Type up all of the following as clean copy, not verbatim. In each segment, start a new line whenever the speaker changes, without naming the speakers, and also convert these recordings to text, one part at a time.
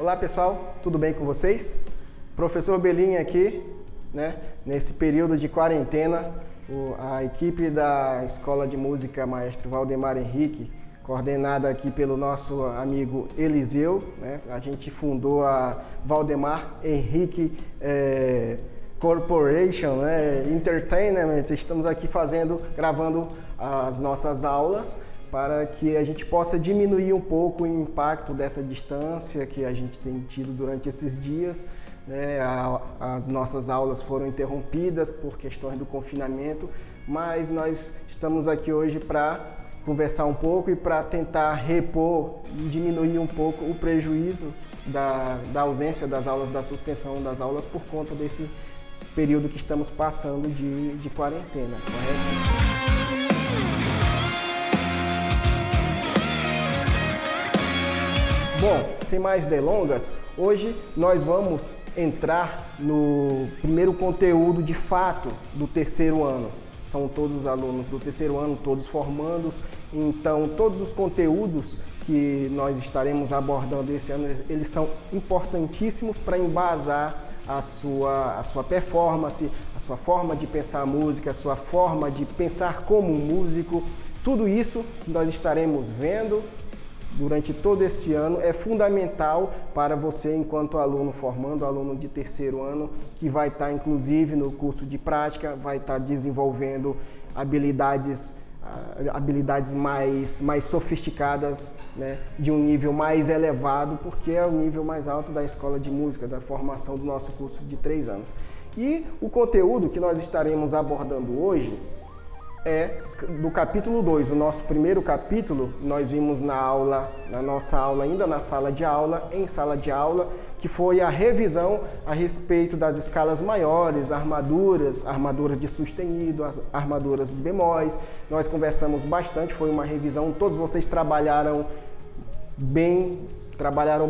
Olá pessoal, tudo bem com vocês? Professor Belinha aqui, nesse período de quarentena, a equipe da Escola de Música Maestro Valdemar Henrique, coordenada aqui pelo nosso amigo Eliseu, a gente fundou a Valdemar Henrique Corporation, Entertainment. Estamos aqui gravando as nossas aulas para que a gente possa diminuir um pouco o impacto dessa distância que a gente tem tido durante esses dias. As nossas aulas foram interrompidas por questões do confinamento, mas nós estamos aqui hoje para conversar um pouco e para tentar repor e diminuir um pouco o prejuízo da ausência das aulas, da suspensão das aulas por conta desse período que estamos passando de quarentena, correto? Bom, sem mais delongas, hoje nós vamos entrar no primeiro conteúdo de fato do terceiro ano. São todos os alunos do terceiro ano, todos formandos, então todos os conteúdos que nós estaremos abordando esse ano, eles são importantíssimos para embasar a sua performance, a sua forma de pensar a música, a sua forma de pensar como um músico. Tudo isso que nós estaremos vendo durante todo esse ano é fundamental para você enquanto aluno formando, aluno de terceiro ano, que vai estar inclusive no curso de prática, vai estar desenvolvendo habilidades mais sofisticadas, de um nível mais elevado, porque é o nível mais alto da escola de música, da formação do nosso curso de 3 anos. E o conteúdo que nós estaremos abordando hoje é do capítulo 2, o nosso primeiro capítulo. Nós vimos na nossa aula, ainda na sala de aula, que foi a revisão a respeito das escalas maiores, armaduras de sustenido, as armaduras de bemóis. Nós conversamos bastante, foi uma revisão, todos vocês trabalharam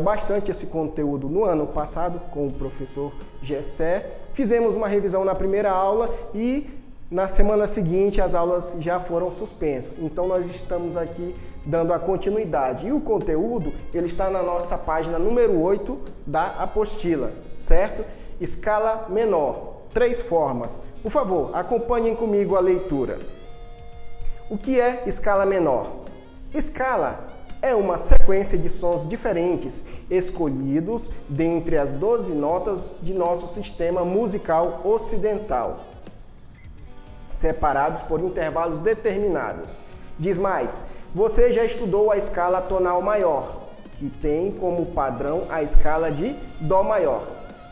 bastante esse conteúdo no ano passado com o professor Gessé. Fizemos uma revisão na primeira aula e na semana seguinte as aulas já foram suspensas, então nós estamos aqui dando a continuidade. E o conteúdo, ele está na nossa página número 8 da apostila, certo? Escala menor, 3 formas. Por favor, acompanhem comigo a leitura. O que é escala menor? Escala é uma sequência de sons diferentes, escolhidos dentre as 12 notas de nosso sistema musical ocidental, separados por intervalos determinados. Diz mais, você já estudou a escala tonal maior, que tem como padrão a escala de Dó maior.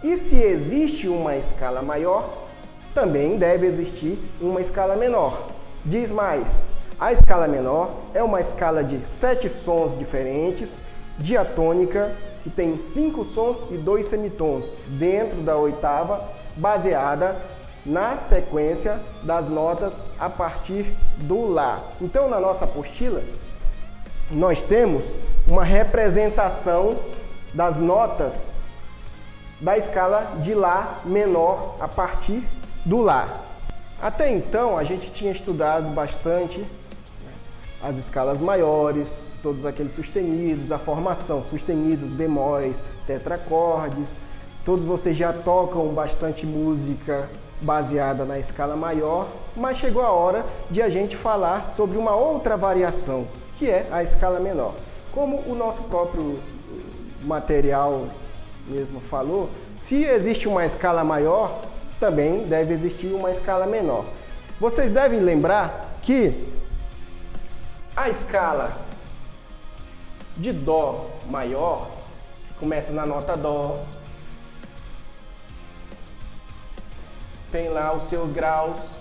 E se existe uma escala maior, também deve existir uma escala menor. Diz mais, a escala menor é uma escala de 7 sons diferentes, diatônica, que tem 5 sons e 2 semitons dentro da oitava, baseada na sequência das notas a partir do Lá. Então, na nossa apostila, nós temos uma representação das notas da escala de Lá menor a partir do Lá. Até então, a gente tinha estudado bastante as escalas maiores, todos aqueles sustenidos, a formação, sustenidos, bemóis, tetracordes. Todos vocês já tocam bastante música baseada na escala maior, mas chegou a hora de a gente falar sobre uma outra variação, que é a escala menor. Como o nosso próprio material mesmo falou, se existe uma escala maior, também deve existir uma escala menor. Vocês devem lembrar que a escala de Dó maior, que começa na nota Dó, tem lá os seus graus,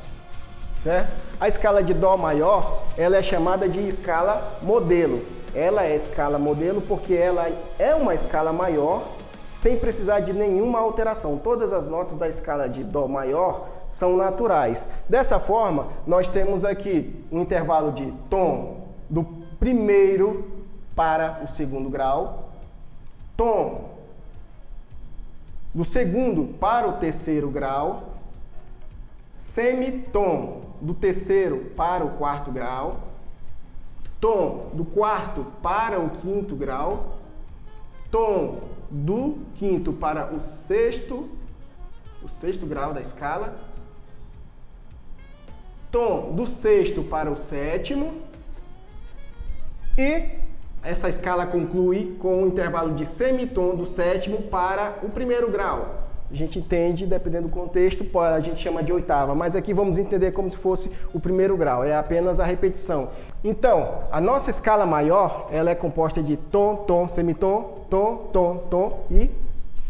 certo? A escala de Dó maior, ela é chamada de escala modelo. Ela é escala modelo porque ela é uma escala maior sem precisar de nenhuma alteração. Todas as notas da escala de Dó maior são naturais. Dessa forma, nós temos aqui um intervalo de tom do primeiro para o segundo grau, tom do segundo para o terceiro grau, semitom do terceiro para o quarto grau, tom do quarto para o quinto grau, tom do quinto para o sexto grau da escala, tom do sexto para o sétimo, e essa escala conclui com o intervalo de semitom do sétimo para o primeiro grau. A gente entende, dependendo do contexto, a gente chama de oitava, mas aqui vamos entender como se fosse o primeiro grau, é apenas a repetição. Então, a nossa escala maior, ela é composta de tom, tom, semitom, tom, tom, tom e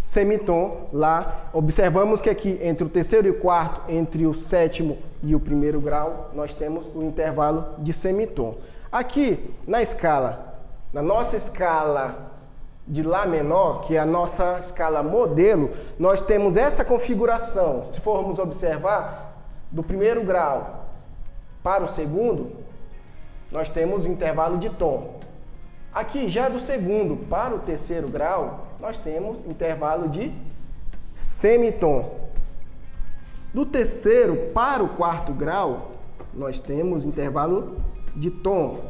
semitom. Lá, observamos que aqui entre o terceiro e o quarto, entre o sétimo e o primeiro grau, nós temos o intervalo de semitom. Aqui, na nossa escala de Lá menor, que é a nossa escala modelo, nós temos essa configuração. Se formos observar, do primeiro grau para o segundo, nós temos o intervalo de tom. Aqui, já do segundo para o terceiro grau, nós temos intervalo de semitom. Do terceiro para o quarto grau, nós temos intervalo de tom.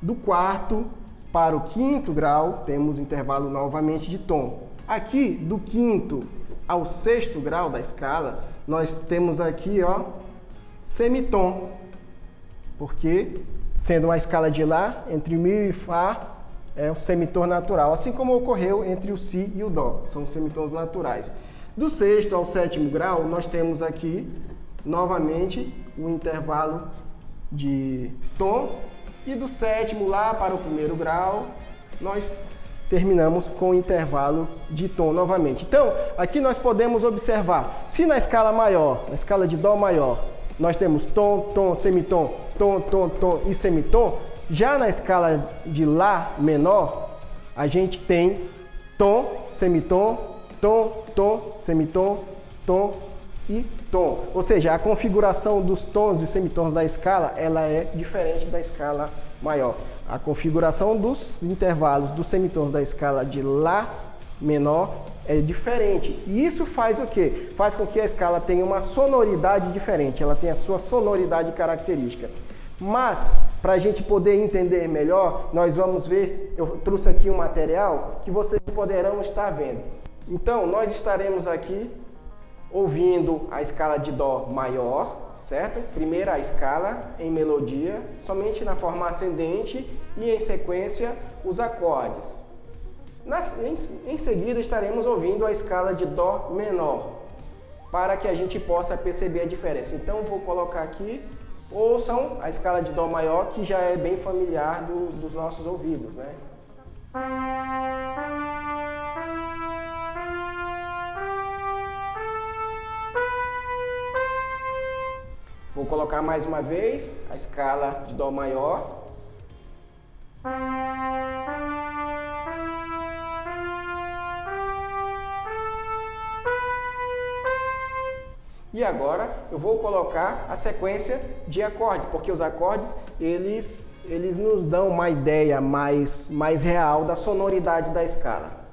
Do quarto para o quinto grau, temos intervalo novamente de tom. Aqui, do quinto ao sexto grau da escala, nós temos aqui, ó, semitom. Porque, sendo uma escala de Lá, entre o Mi e Fá, é um semitom natural. Assim como ocorreu entre o Si e o Dó, são semitons naturais. Do sexto ao sétimo grau, nós temos aqui, novamente, o intervalo de tom. E do sétimo lá para o primeiro grau, nós terminamos com o intervalo de tom novamente. Então, aqui nós podemos observar, se na escala maior, na escala de Dó maior, nós temos tom, tom, semitom, tom, tom, tom e semitom, já na escala de Lá menor, a gente tem tom, semitom, tom, tom, semitom, tom e tom. Ou seja, a configuração dos tons e semitons da escala, ela é diferente da escala maior. A configuração dos intervalos dos semitons da escala de Lá menor é diferente. E isso faz o quê? Faz com que a escala tenha uma sonoridade diferente, ela tem a sua sonoridade característica. Mas, para a gente poder entender melhor, nós vamos ver, eu trouxe aqui um material que vocês poderão estar vendo. Então, nós estaremos aqui ouvindo a escala de Dó maior, certo? Primeiro a escala em melodia, somente na forma ascendente e em sequência os acordes. Em seguida estaremos ouvindo a escala de Dó menor, para que a gente possa perceber a diferença. Então vou colocar aqui, ouçam a escala de Dó maior, que já é bem familiar dos nossos ouvidos, né? Vou colocar mais uma vez a escala de Dó maior. E agora eu vou colocar a sequência de acordes, porque os acordes eles nos dão uma ideia mais real da sonoridade da escala.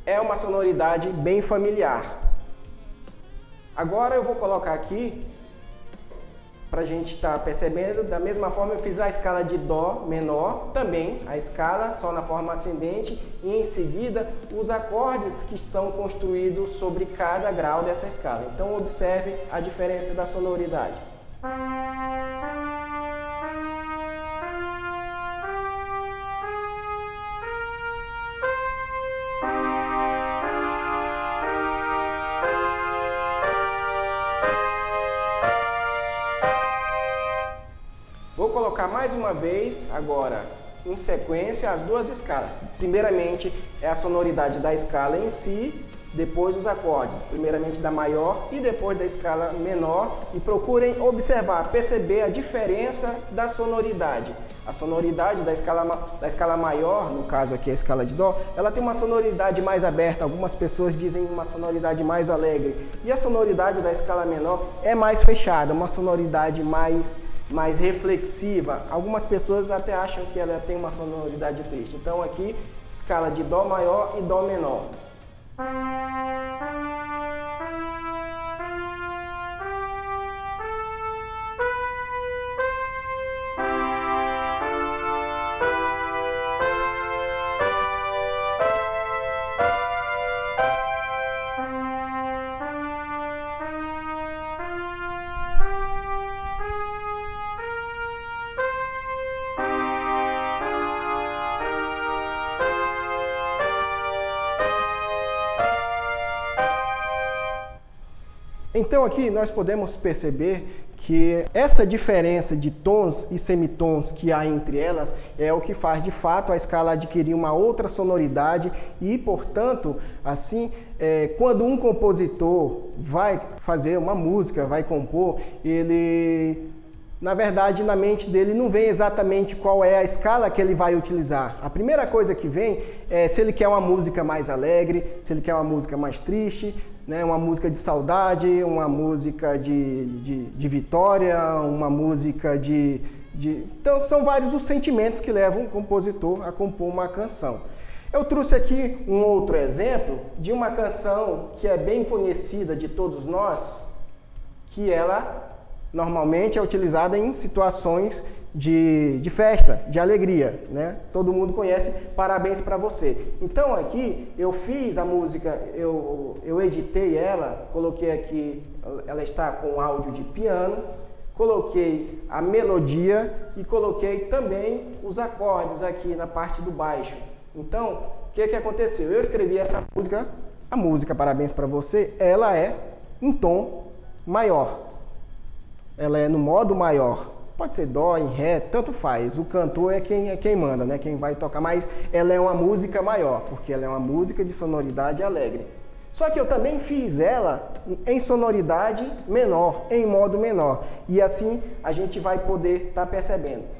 É uma sonoridade bem familiar. Agora eu vou colocar aqui, para a gente estar percebendo, da mesma forma eu fiz a escala de Dó menor, também a escala só na forma ascendente, e em seguida os acordes que são construídos sobre cada grau dessa escala. Então observe a diferença da sonoridade. Vou colocar mais uma vez, agora, em sequência, as duas escalas. Primeiramente, é a sonoridade da escala em si, depois os acordes. Primeiramente da maior e depois da escala menor. E procurem observar, perceber a diferença da sonoridade. A sonoridade da escala maior, no caso aqui a escala de Dó, ela tem uma sonoridade mais aberta. Algumas pessoas dizem uma sonoridade mais alegre. E a sonoridade da escala menor é mais fechada, uma sonoridade mais reflexiva. Algumas pessoas até acham que ela tem uma sonoridade triste. Então aqui, escala de Dó maior e Dó menor. Então aqui nós podemos perceber que essa diferença de tons e semitons que há entre elas é o que faz de fato a escala adquirir uma outra sonoridade e, portanto, assim, quando um compositor vai fazer uma música, vai compor, ele, na verdade, na mente dele não vem exatamente qual é a escala que ele vai utilizar. A primeira coisa que vem é se ele quer uma música mais alegre, se ele quer uma música mais triste, né, uma música de saudade, uma música de vitória, uma música de... Então, são vários os sentimentos que levam o compositor a compor uma canção. Eu trouxe aqui um outro exemplo de uma canção que é bem conhecida de todos nós, que ela normalmente é utilizada em situações de festa, de alegria, né? Todo mundo conhece Parabéns Pra Você. Então aqui eu fiz a música, eu editei ela, coloquei aqui, ela está com áudio de piano, coloquei a melodia e coloquei também os acordes aqui na parte do baixo. Então, o que aconteceu? Eu escrevi essa música, a música Parabéns Pra Você, ela é em tom maior. Ela é no modo maior. Pode ser dó, em ré, tanto faz. O cantor é quem manda, né? Quem vai tocar. Mas ela é uma música maior, porque ela é uma música de sonoridade alegre. Só que eu também fiz ela em sonoridade menor, em modo menor. E assim a gente vai poder estar percebendo.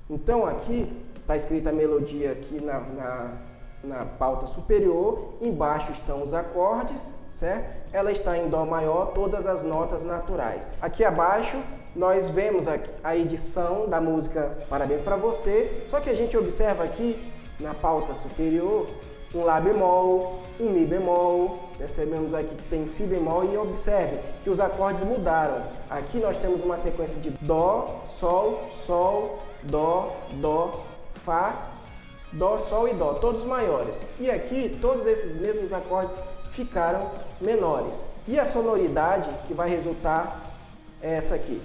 Então aqui está escrita a melodia aqui na pauta superior, embaixo estão os acordes, certo? Ela está em dó maior, todas as notas naturais. Aqui abaixo nós vemos a edição da música Parabéns Pra Você, só que a gente observa aqui na pauta superior um Lá bemol, um Mi bemol, percebemos aqui que tem Si bemol e observe que os acordes mudaram. Aqui nós temos uma sequência de Dó, Sol, Sol, Dó, Dó, Fá, Dó, Sol e Dó, todos maiores. E aqui todos esses mesmos acordes ficaram menores. E a sonoridade que vai resultar é essa aqui.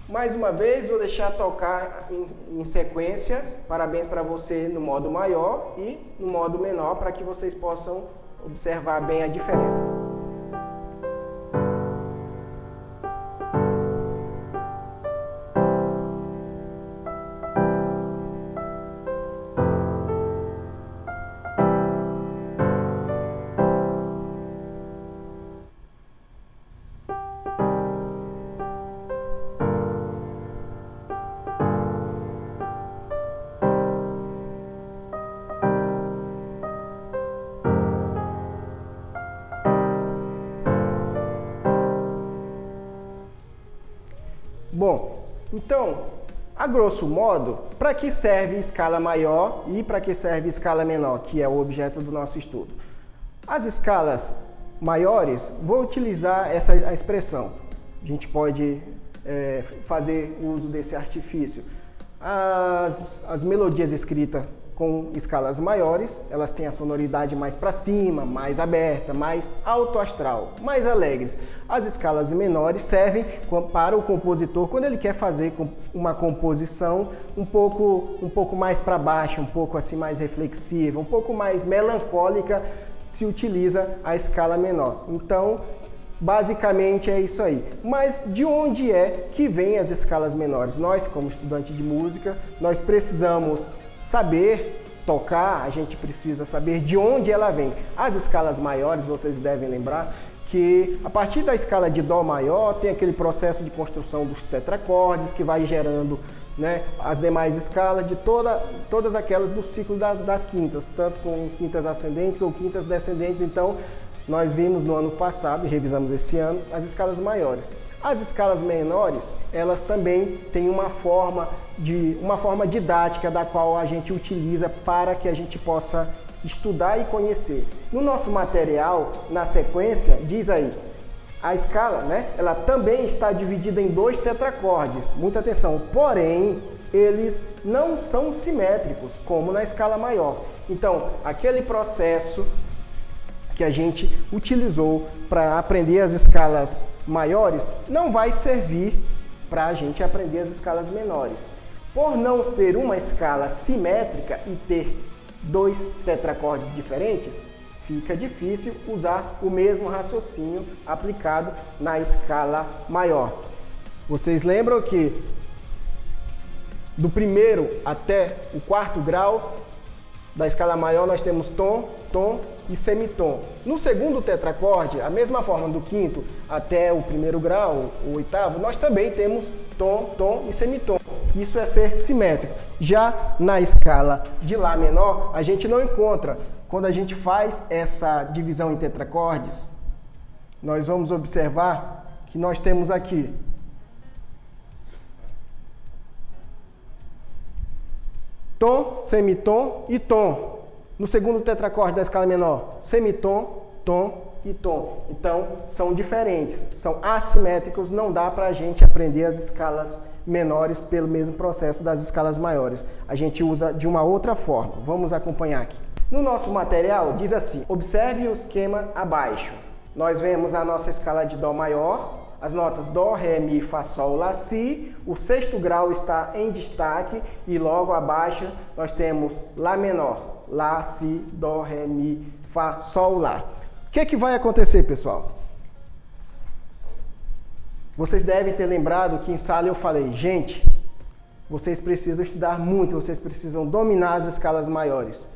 Mais uma vez, vou deixar tocar em sequência Parabéns Pra Você no modo maior e no modo menor para que vocês possam observar bem a diferença. Bom, então, a grosso modo, para que serve escala maior e para que serve escala menor, que é o objeto do nosso estudo? As escalas maiores, vou utilizar a expressão. A gente pode fazer uso desse artifício. As melodias escritas com escalas maiores, elas têm a sonoridade mais para cima, mais aberta, mais alto astral, mais alegres. As escalas menores servem para o compositor quando ele quer fazer uma composição um pouco mais para baixo, um pouco assim mais reflexiva, um pouco mais melancólica, se utiliza a escala menor. Então, basicamente é isso aí. Mas de onde é que vêm as escalas menores? Nós, como estudante de música, nós precisamos saber tocar, a gente precisa saber de onde ela vem. As escalas maiores, vocês devem lembrar que a partir da escala de Dó maior tem aquele processo de construção dos tetracordes que vai gerando, né, as demais escalas de todas aquelas do ciclo das quintas, tanto com quintas ascendentes ou quintas descendentes. Então, nós vimos no ano passado, e revisamos esse ano, as escalas maiores. As escalas menores, elas também têm uma forma didática da qual a gente utiliza para que a gente possa estudar e conhecer. No nosso material, na sequência, diz aí, a escala, né, ela também está dividida em 2 tetracordes. Muita atenção, porém, eles não são simétricos, como na escala maior. Então, aquele processo que a gente utilizou para aprender as escalas maiores não vai servir para a gente aprender as escalas menores. Por não ser uma escala simétrica e ter 2 tetracordes diferentes, fica difícil usar o mesmo raciocínio aplicado na escala maior. Vocês lembram que do primeiro até o 4º grau da escala maior nós temos tom, tom e semitom. No segundo tetracorde, a mesma forma do 5º até o 1º grau, o 8º, nós também temos tom, tom e semitom. Isso é ser simétrico. Já na escala de Lá menor, a gente não encontra. Quando a gente faz essa divisão em tetracordes, nós vamos observar que nós temos aqui tom, semitom e tom. No segundo tetracorde da escala menor, semitom, tom e tom. Então, são diferentes, são assimétricos, não dá para a gente aprender as escalas menores pelo mesmo processo das escalas maiores. A gente usa de uma outra forma. Vamos acompanhar aqui. No nosso material diz assim, observe o esquema abaixo. Nós vemos a nossa escala de Dó maior, as notas Dó, Ré, Mi, Fá, Sol, Lá, Si. O 6º grau está em destaque e logo abaixo nós temos Lá menor. Lá, Si, Dó, Ré, Mi, Fá, Sol, Lá. O que vai acontecer, pessoal? Vocês devem ter lembrado que em sala eu falei, gente, vocês precisam estudar muito, vocês precisam dominar as escalas maiores,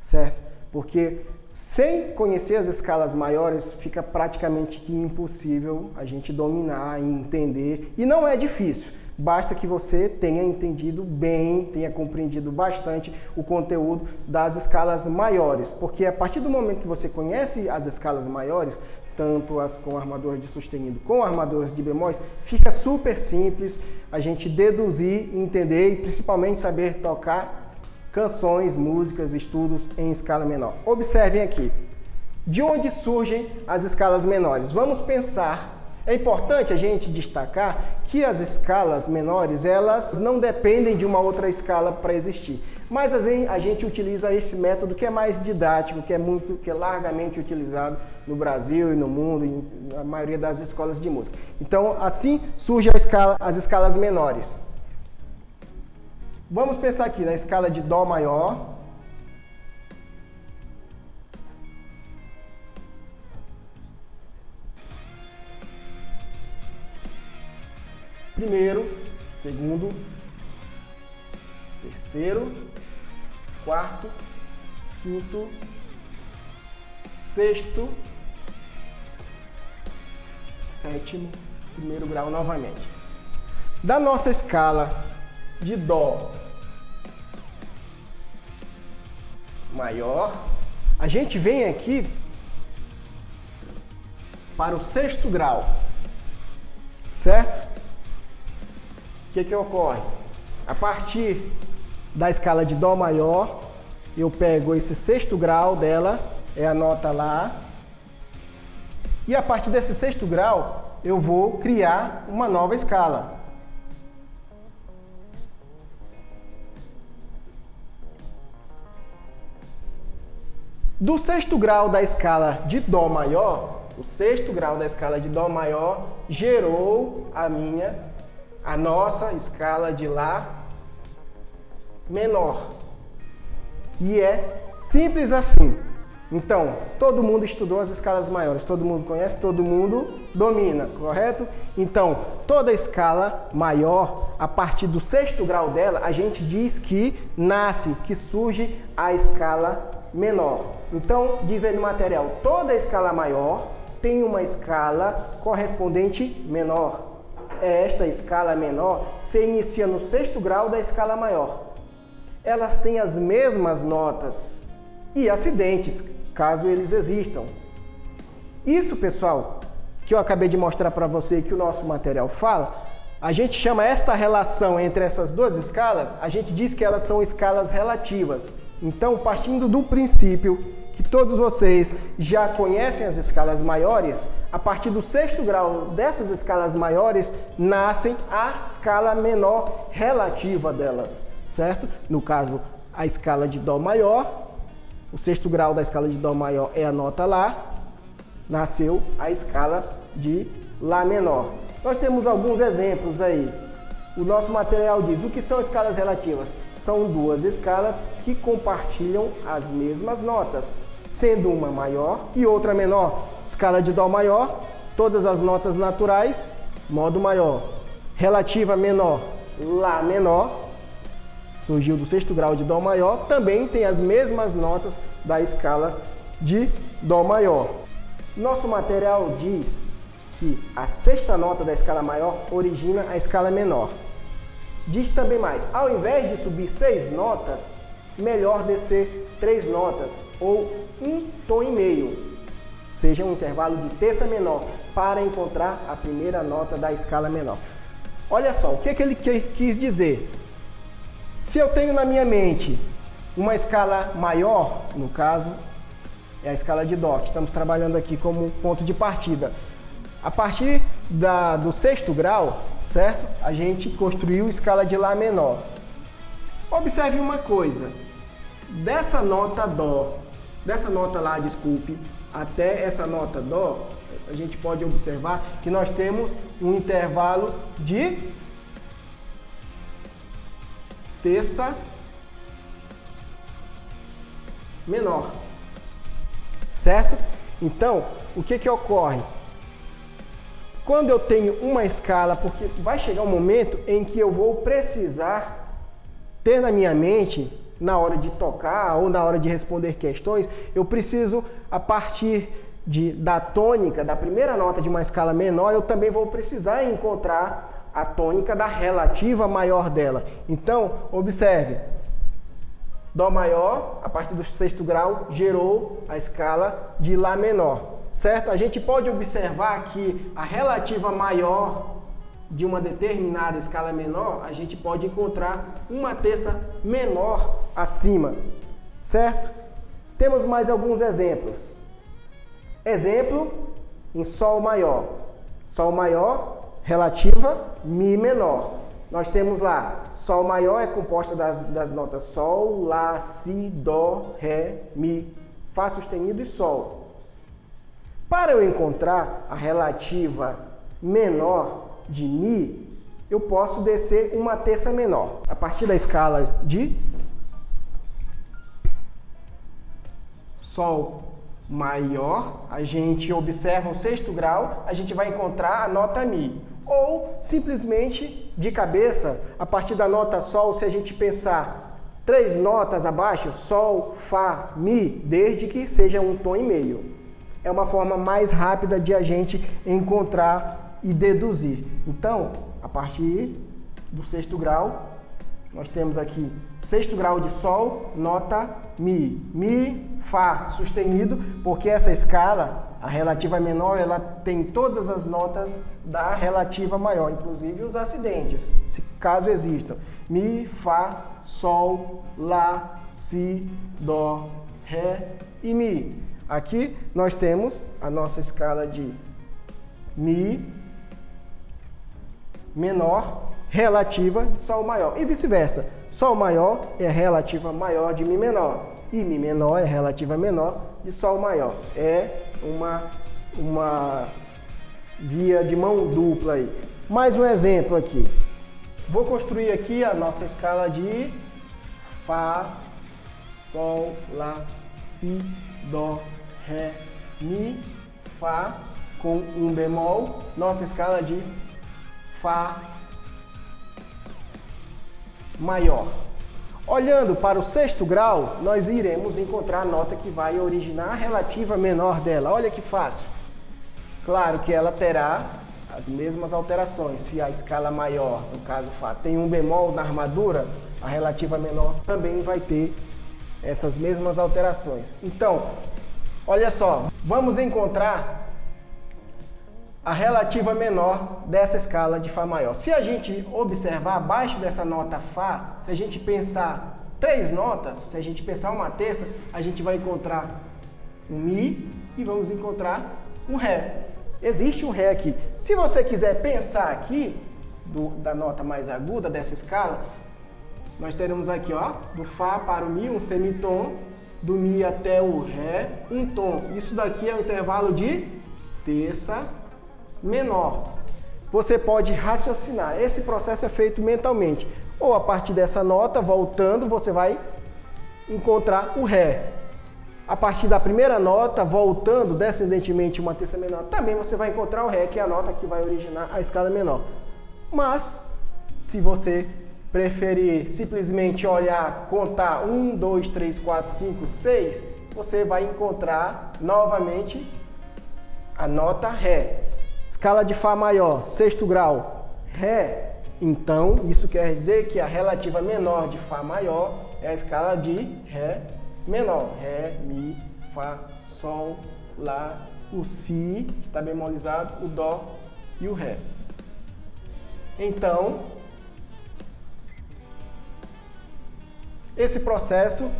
certo? Porque sem conhecer as escalas maiores, fica praticamente que impossível a gente dominar e entender. E não é difícil, basta que você tenha entendido bem, tenha compreendido bastante o conteúdo das escalas maiores. Porque a partir do momento que você conhece as escalas maiores, tanto as com armaduras de sustenido como armaduras de bemóis, fica super simples a gente deduzir, entender e principalmente saber tocar canções, músicas, estudos em escala menor. Observem aqui, de onde surgem as escalas menores? Vamos pensar, é importante a gente destacar que as escalas menores, elas não dependem de uma outra escala para existir. Mas a gente utiliza esse método que é mais didático, que é largamente utilizado no Brasil e no mundo, em na maioria das escolas de música. Então, assim surgem as escalas menores. Vamos pensar aqui na escala de Dó maior. Primeiro, segundo, terceiro, quarto, quinto, sexto, sétimo, 1º grau novamente. Da nossa escala de Dó maior, a gente vem aqui para o 6º grau, certo? O que ocorre? A partir da escala de Dó maior, eu pego esse 6º grau dela, é a nota Lá, e a partir desse 6º grau, eu vou criar uma nova escala. Do 6º grau da escala de Dó maior, o 6º grau da escala de Dó maior gerou a nossa escala de Lá menor. E é simples assim. Então, todo mundo estudou as escalas maiores, todo mundo conhece, todo mundo domina, correto? Então, toda escala maior, a partir do 6º grau dela, a gente diz que que surge a escala menor. Então, diz aí no material, toda escala maior tem uma escala correspondente menor. Esta escala menor se inicia no 6º grau da escala maior. Elas têm as mesmas notas e acidentes, caso eles existam. Isso, pessoal, que eu acabei de mostrar para você que o nosso material fala, A gente chama esta relação entre essas duas escalas, a gente diz que elas são escalas relativas. Então, partindo do princípio que todos vocês já conhecem as escalas maiores, a partir do 6º grau dessas escalas maiores, nascem a escala menor relativa delas, certo? No caso, a escala de Dó maior, o 6º grau da escala de Dó maior é a nota Lá, nasceu a escala de Lá menor. Nós temos alguns exemplos aí. O nosso material diz: o que são escalas relativas? São duas escalas que compartilham as mesmas notas, sendo uma maior e outra menor. Escala de Dó maior, todas as notas naturais, modo maior. Relativa menor, Lá menor, surgiu do 6º grau de Dó maior, também tem as mesmas notas da escala de Dó maior. Nosso material diz que a 6ª nota da escala maior origina a escala menor. Diz também mais: ao invés de subir 6 notas, melhor descer 3 notas ou 1 tom e meio, seja um intervalo de terça menor, para encontrar a primeira nota da escala menor. Olha só, o que ele quis dizer? Se eu tenho na minha mente uma escala maior, no caso é a escala de Dó, que estamos trabalhando aqui como ponto de partida. A partir do 6º grau, certo? A gente construiu escala de Lá menor. Observe uma coisa, dessa nota Lá, desculpe, até essa nota Dó, a gente pode observar que nós temos um intervalo de terça menor, certo? Então, o que ocorre? Quando eu tenho uma escala, porque vai chegar um momento em que eu vou precisar ter na minha mente, na hora de tocar ou na hora de responder questões, eu preciso, a partir da tônica, da primeira nota de uma escala menor, eu também vou precisar encontrar a tônica da relativa maior dela. Então, observe, Dó maior, a partir do 6º grau, gerou a escala de Lá menor. Certo? A gente pode observar que a relativa maior de uma determinada escala menor, a gente pode encontrar uma terça menor acima, certo? Temos mais alguns exemplos. Exemplo em Sol maior. Sol maior, relativa, Mi menor. Nós temos lá, Sol maior é composta das notas Sol, Lá, Si, Dó, Ré, Mi, Fá sustenido e Sol. Para eu encontrar a relativa menor de Mi, eu posso descer uma terça menor. A partir da escala de Sol maior, a gente observa o 6º grau, a gente vai encontrar a nota Mi. Ou, simplesmente, de cabeça, a partir da nota Sol, se a gente pensar 3 notas abaixo, Sol, Fá, Mi, desde que seja um tom e meio. É uma forma mais rápida de a gente encontrar e deduzir. Então, a partir do 6º grau, nós temos aqui 6º grau de Sol, nota Mi. Mi, Fá sustenido, porque essa escala, a relativa menor, ela tem todas as notas da relativa maior, inclusive os acidentes, se caso existam. Mi, Fá, Sol, Lá, Si, Dó, Ré e Mi. Aqui nós temos a nossa escala de Mi menor relativa de Sol maior e vice-versa. Sol maior é relativa maior de Mi menor e Mi menor é relativa menor de Sol maior. É uma via de mão dupla aí. Mais um exemplo aqui. Vou construir aqui a nossa escala de Fá, Sol, Lá, Si, Dó, Ré, Mi, Fá com um bemol, nossa escala de Fá maior. Olhando para o 6º grau, nós iremos encontrar a nota que vai originar a relativa menor dela. Olha que fácil. Claro que ela terá as mesmas alterações. Se a escala maior, no caso Fá, tem um bemol na armadura, a relativa menor também vai ter essas mesmas alterações. Então, olha só, vamos encontrar a relativa menor dessa escala de Fá maior. Se a gente observar abaixo dessa nota Fá, se a gente pensar 3 notas, se a gente pensar uma terça, a gente vai encontrar um Mi e vamos encontrar um Ré. Existe um Ré aqui. Se você quiser pensar aqui, da nota mais aguda dessa escala, nós teremos aqui, ó, do Fá para o Mi, um semitom, do Mi até o Ré, um tom. Isso daqui é o intervalo de terça menor. Você pode raciocinar. Esse processo é feito mentalmente. Ou a partir dessa nota, voltando, você vai encontrar o Ré. A partir da primeira nota, voltando descendentemente uma terça menor, também você vai encontrar o Ré, que é a nota que vai originar a escala menor. Mas, se você preferir simplesmente olhar, contar 1, 2, 3, 4, 5, 6, você vai encontrar novamente a nota Ré. Escala de Fá maior, sexto grau, Ré. Então, isso quer dizer que a relativa menor de Fá maior é a escala de Ré menor. Ré, Mi, Fá, Sol, Lá, o Si, que está bemolizado, o Dó e o Ré. Então, esse processo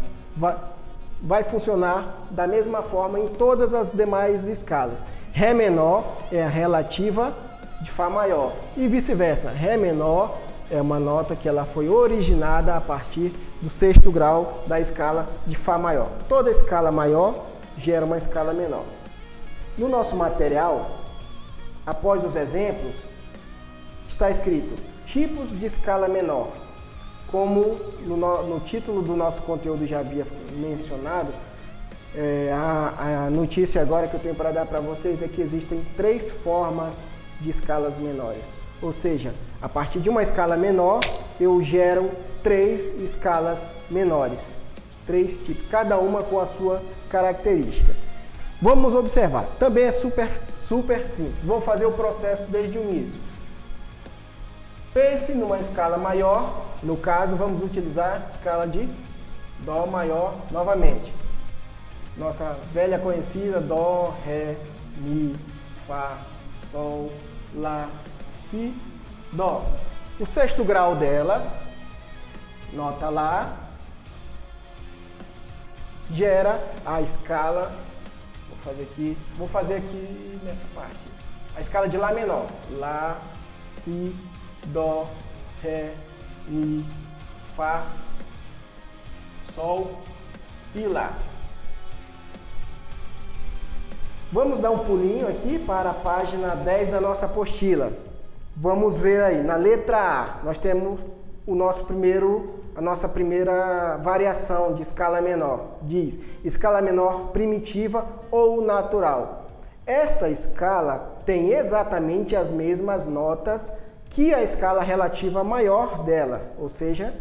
vai funcionar da mesma forma em todas as demais escalas. Ré menor é a relativa de Fá maior e vice-versa. Ré menor é uma nota que ela foi originada a partir do sexto grau da escala de Fá maior. Toda escala maior gera uma escala menor. No nosso material, após os exemplos, está escrito tipos de escala menor. Como no título do nosso conteúdo já havia mencionado, a notícia agora que eu tenho para dar para vocês é que existem 3 formas de escalas menores. Ou seja, a partir de uma escala menor, eu gero 3 escalas menores. 3 tipos, cada uma com a sua característica. Vamos observar. Também é super simples. Vou fazer o processo desde o início. Pense numa escala maior. No caso, vamos utilizar a escala de Dó maior novamente. Nossa velha conhecida Dó, Ré, Mi, Fá, Sol, Lá, Si, Dó. O sexto grau dela, nota Lá, gera a escala, vou fazer aqui nessa parte, a escala de Lá menor. Lá, Si, Dó, Ré, Mi, Fá, Sol e Lá. Vamos dar um pulinho aqui para a página 10 da nossa apostila. Vamos ver aí, na letra A, nós temos a nossa primeira variação de escala menor. Diz, escala menor primitiva ou natural. Esta escala tem exatamente as mesmas notas que a escala relativa maior dela, ou seja,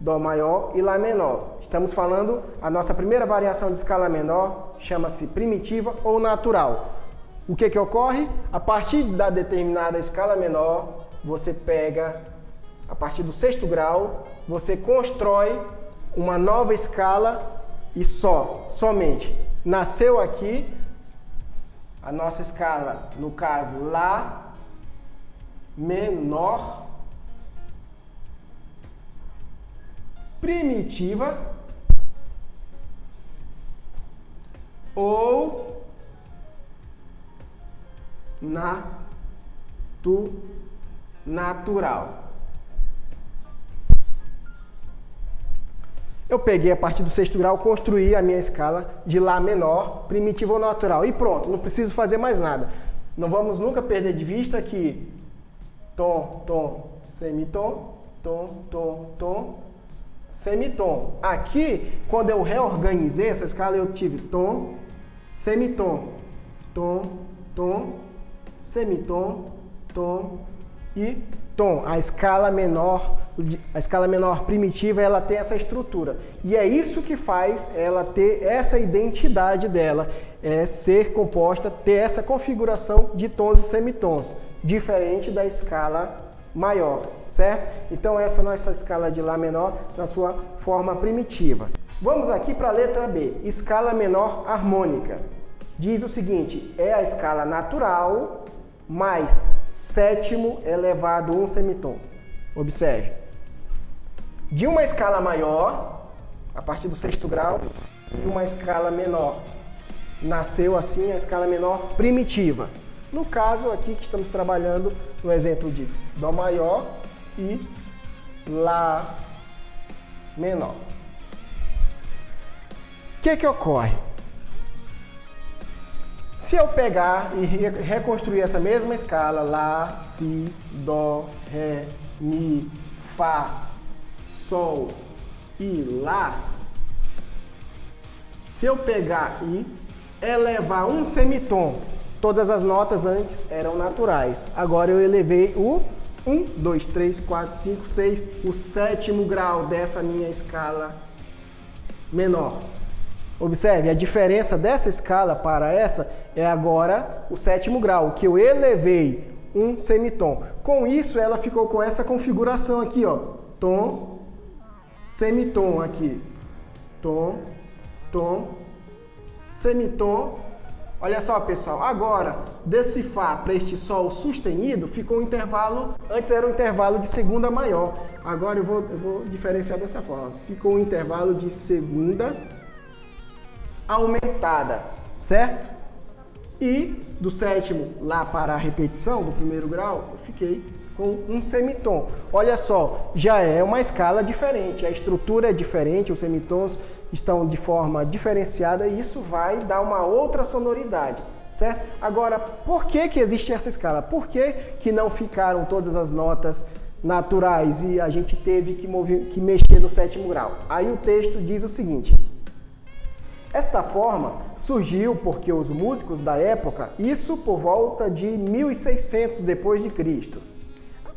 Dó maior e Lá menor. Estamos falando, a nossa primeira variação de escala menor chama-se primitiva ou natural. O que ocorre? A partir da determinada escala menor, você pega, a partir do sexto grau, você constrói uma nova escala e somente. Nasceu aqui a nossa escala, no caso, Lá menor primitiva ou natural. Eu peguei a partir do sexto grau, construí a minha escala de Lá menor, primitiva ou natural. E pronto, não preciso fazer mais nada. Não vamos nunca perder de vista que tom, tom, semitom, tom, tom, tom, semitom. Aqui, quando eu reorganizei essa escala, eu tive tom, semitom, tom, tom, semitom, tom e tom. A escala menor primitiva, ela tem essa estrutura. E é isso que faz ela ter essa identidade dela, é ser composta, ter essa configuração de tons e semitons, diferente da escala maior, certo? Então essa é a nossa escala de Lá menor na sua forma primitiva. Vamos aqui para a letra B, escala menor harmônica. Diz o seguinte, é a escala natural mais sétimo elevado a um semitom. Observe. De uma escala maior, a partir do sexto grau, e uma escala menor. Nasceu assim a escala menor primitiva. No caso aqui que estamos trabalhando no exemplo de Dó maior e Lá menor. O que ocorre? Se eu pegar e reconstruir essa mesma escala, Lá, Si, Dó, Ré, Mi, Fá, Sol e Lá, se eu pegar e elevar um semitom, todas as notas antes eram naturais. Agora eu elevei o 1, 2, 3, 4, 5, 6, o sétimo grau dessa minha escala menor. Observe, a diferença dessa escala para essa é agora o sétimo grau, que eu elevei um semitom. Com isso, ela ficou com essa configuração aqui, ó. Tom, semitom aqui. Tom, tom, semitom. Olha só, pessoal, agora, desse Fá para este Sol sustenido, ficou um intervalo, antes era um intervalo de segunda maior, agora eu vou diferenciar dessa forma, ficou um intervalo de segunda aumentada, certo? E do sétimo lá para a repetição do primeiro grau, eu fiquei com um semitom. Olha só, já é uma escala diferente, a estrutura é diferente, os semitons estão de forma diferenciada e isso vai dar uma outra sonoridade, certo? Agora, por que existe essa escala? Por que não ficaram todas as notas naturais e a gente teve que mexer no sétimo grau? Aí o texto diz o seguinte: esta forma surgiu porque os músicos da época, isso por volta de 1600 depois de Cristo,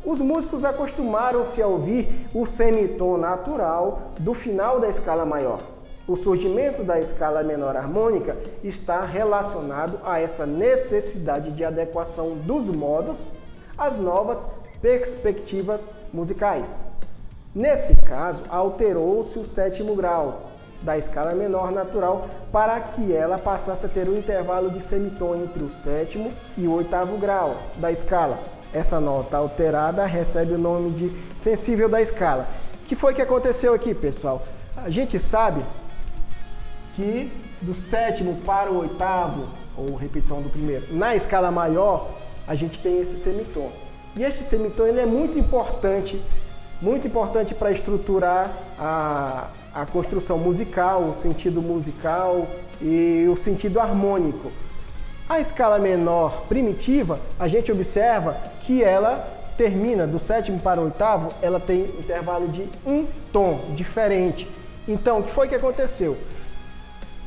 os músicos acostumaram-se a ouvir o semitom natural do final da escala maior. O surgimento da escala menor harmônica está relacionado a essa necessidade de adequação dos modos às novas perspectivas musicais. Nesse caso, alterou-se o sétimo grau da escala menor natural para que ela passasse a ter um intervalo de semitom entre o sétimo e o oitavo grau da escala. Essa nota alterada recebe o nome de sensível da escala. O que foi que aconteceu aqui, pessoal? A gente sabe que do sétimo para o oitavo, ou repetição do primeiro, na escala maior, a gente tem esse semitom. E este semitom ele é muito importante para estruturar a construção musical, o sentido musical e o sentido harmônico. A escala menor primitiva, a gente observa que ela termina do sétimo para o oitavo, ela tem intervalo de um tom diferente. Então, o que foi que aconteceu?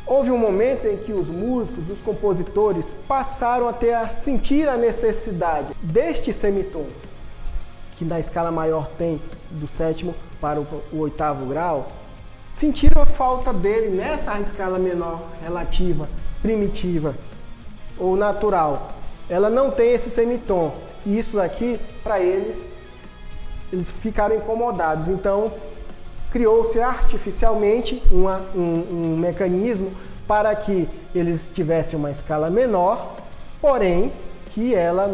Houve um momento em que os músicos, os compositores, passaram a sentir a necessidade deste semitom, que na escala maior tem do sétimo para o oitavo grau, sentiram a falta dele nessa escala menor relativa, primitiva ou natural. Ela não tem esse semitom. E isso aqui, para eles ficaram incomodados. Então, criou-se artificialmente um mecanismo para que eles tivessem uma escala menor, porém que ela,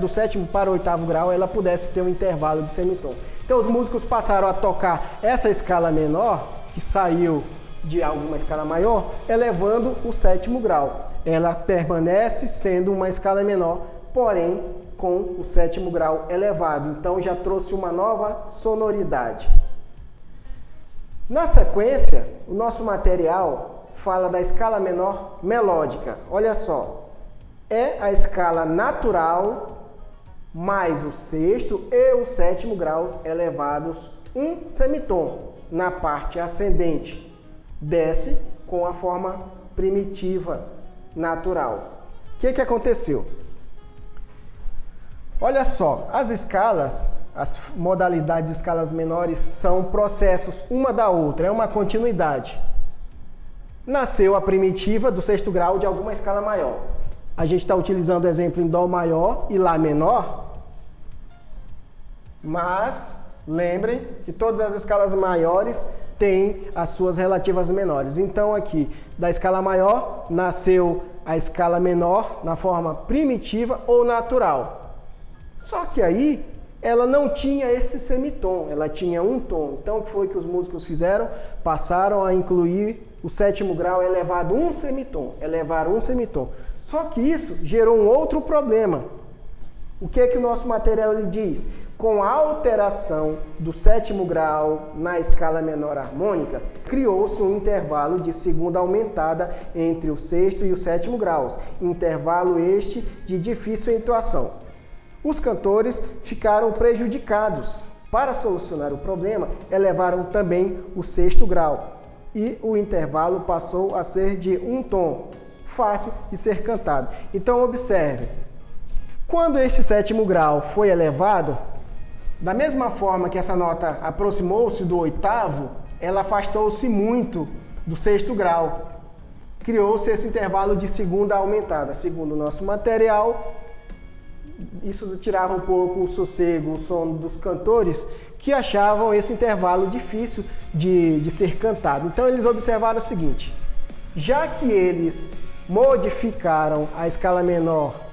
do sétimo para o oitavo grau, ela pudesse ter um intervalo de semitom. Então os músicos passaram a tocar essa escala menor, que saiu de alguma escala maior, elevando o sétimo grau. Ela permanece sendo uma escala menor, porém com o sétimo grau elevado. Então já trouxe uma nova sonoridade. Na sequência, o nosso material fala da escala menor melódica. Olha só, é a escala natural mais o sexto e o sétimo graus elevados um semitom na parte ascendente. Desce com a forma primitiva natural. O que aconteceu? Olha só, as escalas, as modalidades de escalas menores são processos uma da outra, é uma continuidade. Nasceu a primitiva do sexto grau de alguma escala maior. A gente está utilizando o exemplo em Dó maior e Lá menor, mas lembrem que todas as escalas maiores têm as suas relativas menores. Então aqui, da escala maior, nasceu a escala menor na forma primitiva ou natural. Só que aí ela não tinha esse semitom, ela tinha um tom. Então o que foi que os músicos fizeram? Passaram a incluir o sétimo grau elevado um semitom, elevar um semitom. Só que isso gerou um outro problema. O que é que o nosso material ele diz? Com a alteração do sétimo grau na escala menor harmônica, criou-se um intervalo de segunda aumentada entre o sexto e o sétimo graus, intervalo este de difícil entoação. Os cantores ficaram prejudicados. Para solucionar o problema, elevaram também o sexto grau e o intervalo passou a ser de um tom, fácil de ser cantado. Então observe, quando este sétimo grau foi elevado, da mesma forma que essa nota aproximou-se do oitavo, ela afastou-se muito do sexto grau. Criou-se esse intervalo de segunda aumentada. Segundo o nosso material, isso tirava um pouco o sossego, o sono dos cantores, que achavam esse intervalo difícil de ser cantado. Então eles observaram o seguinte: já que eles modificaram a escala menor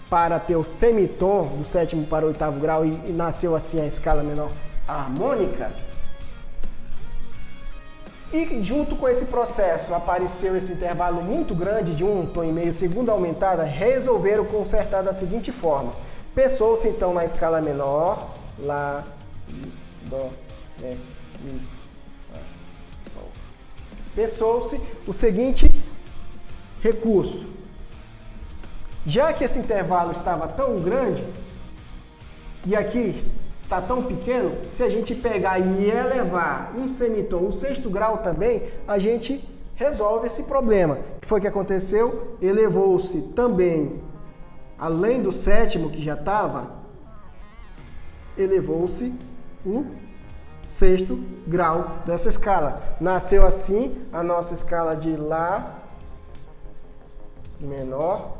para ter o semitom do sétimo para o oitavo grau e nasceu assim a escala menor harmônica, e junto com esse processo apareceu esse intervalo muito grande de um tom e meio segunda aumentada, resolveram consertar da seguinte forma. Pensou-se então na escala menor, Lá, Si, Dó, Ré, Mi, Fá, Sol. Pensou-se o seguinte recurso. Já que esse intervalo estava tão grande e aqui está tão pequeno, se a gente pegar e elevar um semitom, o sexto grau também, a gente resolve esse problema. O que foi que aconteceu? Elevou-se também, além do sétimo que já estava, elevou-se o sexto grau dessa escala. Nasceu assim a nossa escala de Lá menor.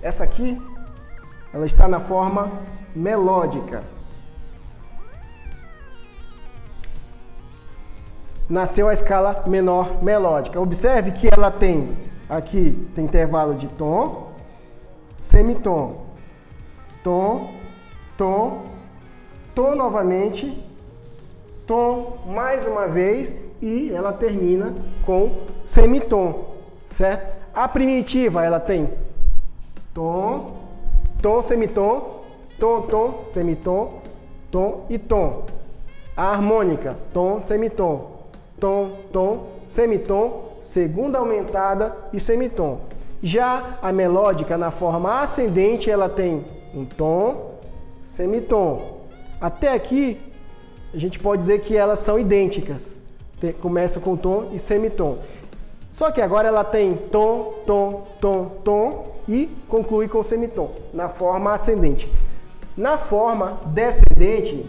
Essa aqui, ela está na forma melódica. Nasceu a escala menor melódica. Observe que ela tem, aqui tem intervalo de tom, semitom, tom, tom, tom novamente, tom mais uma vez e ela termina com semitom, certo? A primitiva, ela tem tom, tom, semitom, tom, tom, semitom, tom e tom. A harmônica, tom, semitom, tom, tom, semitom, segunda aumentada e semitom. Já a melódica, na forma ascendente, ela tem um tom, semitom. Até aqui, a gente pode dizer que elas são idênticas. Começa com tom e semitom. Só que agora ela tem tom, tom, tom, tom e conclui com semitom, na forma ascendente. Na forma descendente,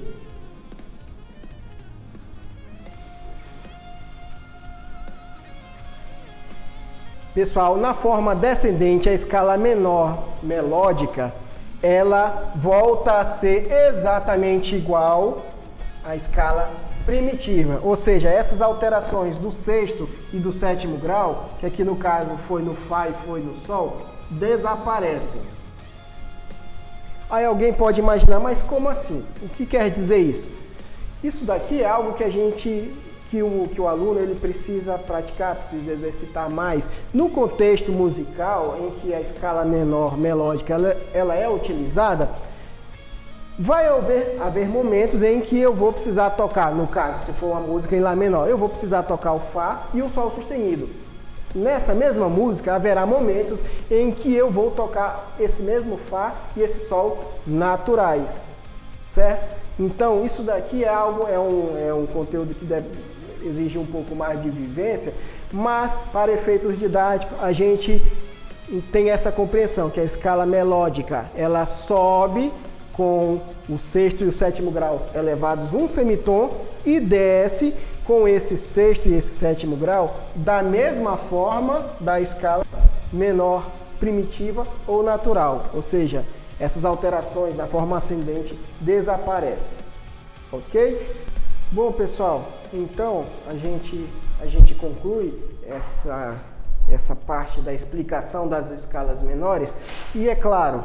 pessoal, na forma descendente, a escala menor melódica, ela volta a ser exatamente igual à escala primitiva. Ou seja, essas alterações do sexto e do sétimo grau, que aqui no caso foi no Fá e foi no Sol, desaparecem. Aí alguém pode imaginar, mas como assim? O que quer dizer isso? Isso daqui é algo que o aluno ele precisa praticar, precisa exercitar mais. No contexto musical, em que a escala menor melódica ela é utilizada, vai haver momentos em que eu vou precisar tocar, no caso, se for uma música em Lá menor, eu vou precisar tocar o Fá e o Sol sustenido. Nessa mesma música, haverá momentos em que eu vou tocar esse mesmo Fá e esse Sol naturais, certo? Então, isso daqui é um conteúdo que exige um pouco mais de vivência, mas para efeitos didáticos, a gente tem essa compreensão que a escala melódica, ela sobe com o sexto e o sétimo graus elevados um semitom e desce com esse sexto e esse sétimo grau da mesma forma da escala menor primitiva ou natural, ou seja, essas alterações da forma ascendente desaparecem, ok? Bom, pessoal, então a gente conclui essa parte da explicação das escalas menores. E é claro,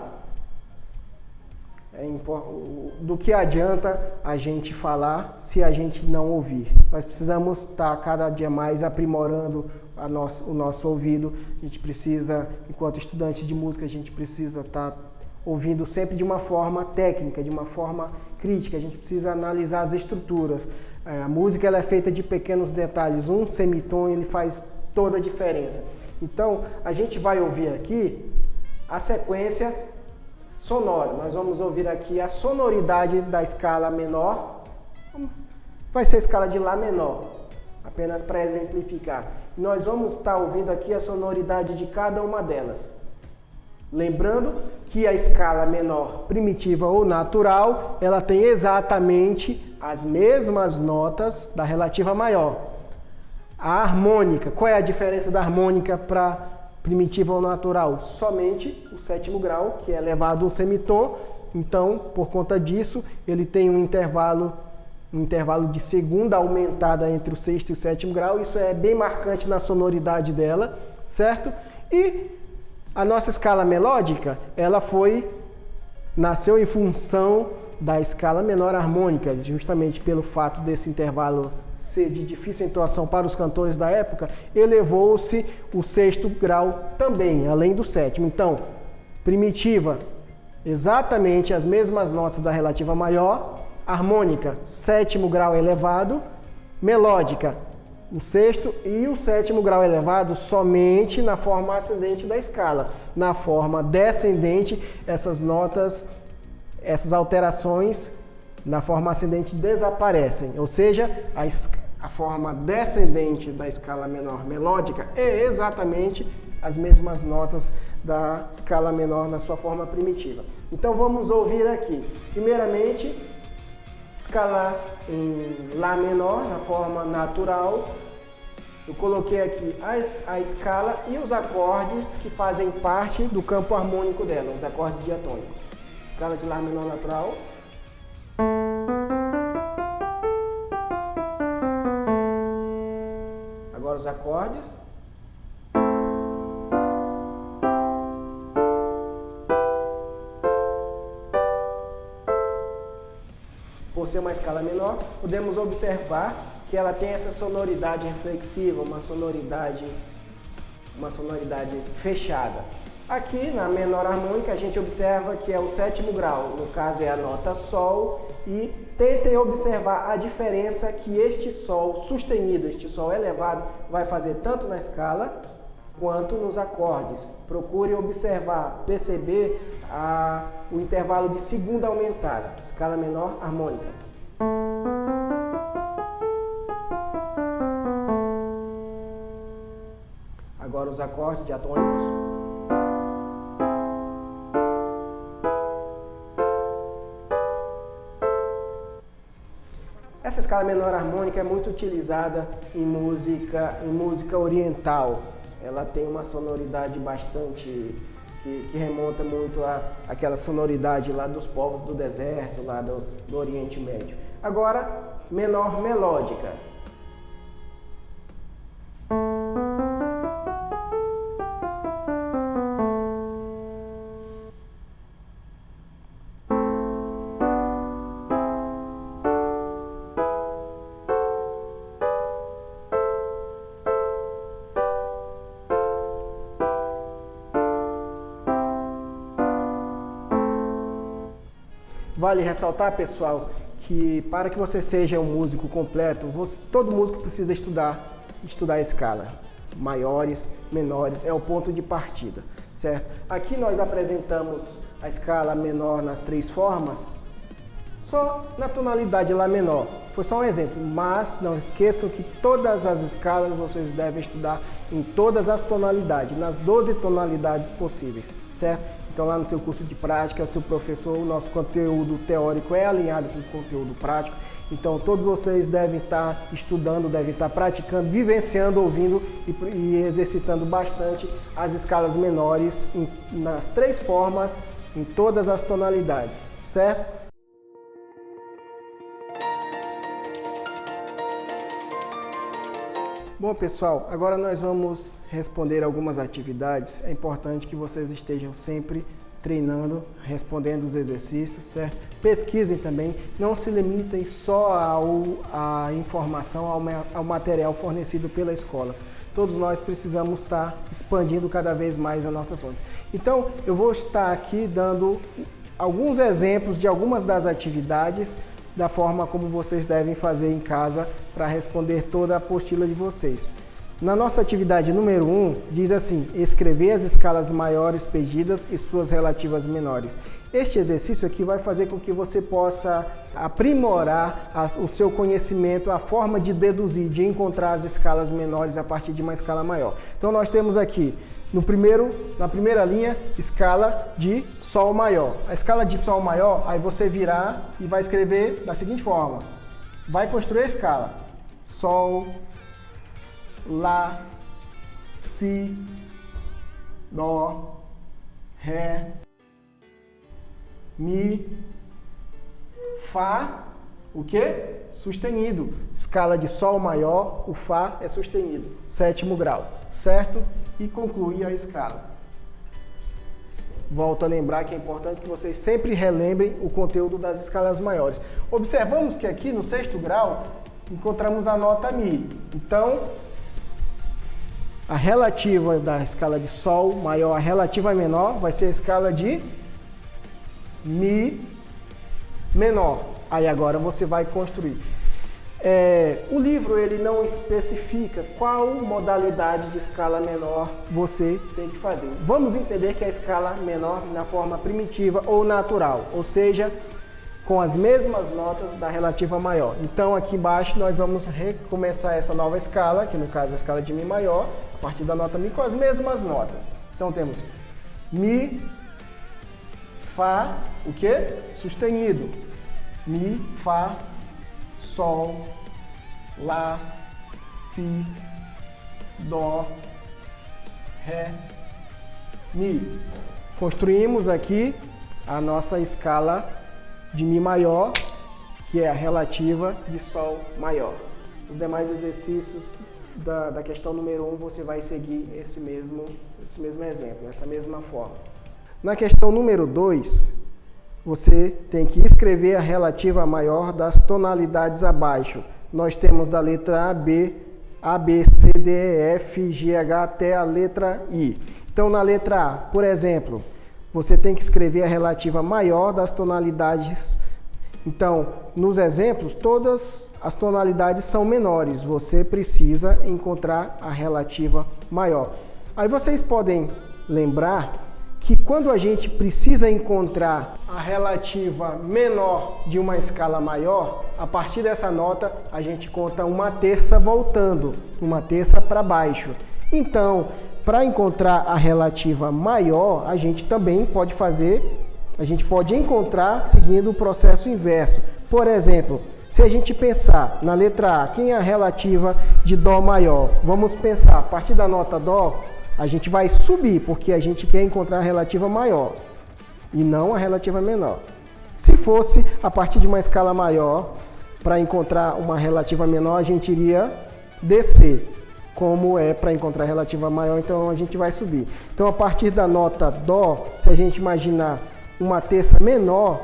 do que adianta a gente falar se a gente não ouvir? Nós precisamos estar cada dia mais aprimorando o nosso ouvido. A gente precisa, enquanto estudante de música, a gente precisa estar ouvindo sempre de uma forma técnica, de uma forma crítica. A gente precisa analisar as estruturas. A música ela é feita de pequenos detalhes. Um semitom ele faz toda a diferença. Então, a gente vai ouvir aqui a sequência sonora. Nós vamos ouvir aqui a sonoridade da escala menor. Vai ser a escala de Lá menor, apenas para exemplificar. Nós vamos estar ouvindo aqui a sonoridade de cada uma delas. Lembrando que a escala menor primitiva ou natural, ela tem exatamente as mesmas notas da relativa maior. A harmônica, qual é a diferença da harmônica para primitiva ou natural? Somente o sétimo grau, que é elevado um semitom. Então, por conta disso, ele tem um intervalo de segunda aumentada entre o sexto e o sétimo grau. Isso é bem marcante na sonoridade dela, certo? E a nossa escala melódica, ela nasceu em função da escala menor harmônica, justamente pelo fato desse intervalo ser de difícil entoação para os cantores da época, elevou-se o sexto grau também, além do sétimo. Então, primitiva, exatamente as mesmas notas da relativa maior, harmônica, sétimo grau elevado, melódica, o sexto e o sétimo grau elevado somente na forma ascendente da escala. Na forma descendente, essas notas, essas alterações na forma ascendente desaparecem. Ou seja, a forma descendente da escala menor melódica é exatamente as mesmas notas da escala menor na sua forma primitiva. Então vamos ouvir aqui. Primeiramente, escala em Lá menor, na forma natural. Eu coloquei aqui a escala e os acordes que fazem parte do campo harmônico dela, os acordes diatônicos. Escala de Lá menor natural. Agora os acordes. Por ser uma escala menor, podemos observar que ela tem essa sonoridade reflexiva, uma sonoridade fechada. Aqui na menor harmônica a gente observa que é o sétimo grau, no caso é a nota Sol, e tentem observar a diferença que este Sol sustenido, este Sol elevado, vai fazer tanto na escala quanto nos acordes. Procure observar, perceber o intervalo de segunda aumentada, escala menor harmônica. Agora os acordes diatônicos. Essa escala menor harmônica é muito utilizada em música oriental. Ela tem uma sonoridade bastante que remonta muito àquela sonoridade lá dos povos do deserto, lá do Oriente Médio. Agora, menor melódica. Vale ressaltar, pessoal, que para que você seja um músico completo, todo músico precisa estudar a escala. Maiores, menores, é o ponto de partida, certo? Aqui nós apresentamos a escala menor nas três formas, só na tonalidade Lá menor. Foi só um exemplo, mas não esqueçam que todas as escalas vocês devem estudar em todas as tonalidades, nas 12 tonalidades possíveis, certo? Então lá no seu curso de prática, seu professor, o nosso conteúdo teórico é alinhado com o conteúdo prático. Então todos vocês devem estar estudando, devem estar praticando, vivenciando, ouvindo e exercitando bastante as escalas menores nas três formas, em todas as tonalidades, certo? Bom, pessoal, agora nós vamos responder algumas atividades. É importante que vocês estejam sempre treinando, respondendo os exercícios, certo? Pesquisem também, não se limitem só à informação, ao material fornecido pela escola. Todos nós precisamos estar expandindo cada vez mais as nossas fontes. Então, eu vou estar aqui dando alguns exemplos de algumas das atividades, da forma como vocês devem fazer em casa para responder toda a apostila de vocês. Na nossa atividade número 1, diz assim: escrever as escalas maiores pedidas e suas relativas menores. Este exercício aqui vai fazer com que você possa aprimorar o seu conhecimento, a forma de deduzir, de encontrar as escalas menores a partir de uma escala maior. Então nós temos aqui, na primeira linha, escala de Sol maior. A escala de Sol maior, aí você virar e vai escrever da seguinte forma. Vai construir a escala. Sol, Lá, Si, Dó, Ré, Mi, Fá, o quê? Sustenido. Escala de Sol maior, o Fá é sustenido. 7º grau, certo? E concluir a escala. Volto a lembrar que é importante que vocês sempre relembrem o conteúdo das escalas maiores. Observamos que aqui no 6º grau encontramos a nota Mi. Então, a relativa da escala de Sol maior, a relativa menor, vai ser a escala de Mi menor. Aí agora você vai construir. O livro ele não especifica qual modalidade de escala menor você tem que fazer. Vamos entender que a escala menor na forma primitiva ou natural, ou seja, com as mesmas notas da relativa maior. Então aqui embaixo nós vamos recomeçar essa nova escala, que no caso é a escala de Mi maior, a partir da nota Mi com as mesmas notas. Então temos Mi, Fá, o quê? Sustenido. Mi, Fá, Sol, Lá, Si, Dó, Ré, Mi. Construímos aqui a nossa escala de Mi maior, que é a relativa de Sol maior. Os demais exercícios da questão número 1 você vai seguir esse mesmo exemplo, essa mesma forma. Na questão número 2, você tem que escrever a relativa maior das tonalidades abaixo. Nós temos da letra A, B, C, D, E, F, G, H até a letra I. Então, na letra A, por exemplo, você tem que escrever a relativa maior das tonalidades. Então, nos exemplos, todas as tonalidades são menores. Você precisa encontrar a relativa maior. Aí vocês podem lembrar que quando a gente precisa encontrar a relativa menor de uma escala maior, a partir dessa nota a gente conta uma terça voltando, uma terça para baixo. Então, para encontrar a relativa maior, a gente também pode encontrar seguindo o processo inverso. Por exemplo, se a gente pensar na letra A, quem é a relativa de Dó maior? Vamos pensar, a partir da nota Dó, a gente vai subir, porque a gente quer encontrar a relativa maior e não a relativa menor. Se fosse a partir de uma escala maior, para encontrar uma relativa menor, a gente iria descer. Como é para encontrar a relativa maior, então a gente vai subir. Então, a partir da nota Dó, se a gente imaginar uma terça menor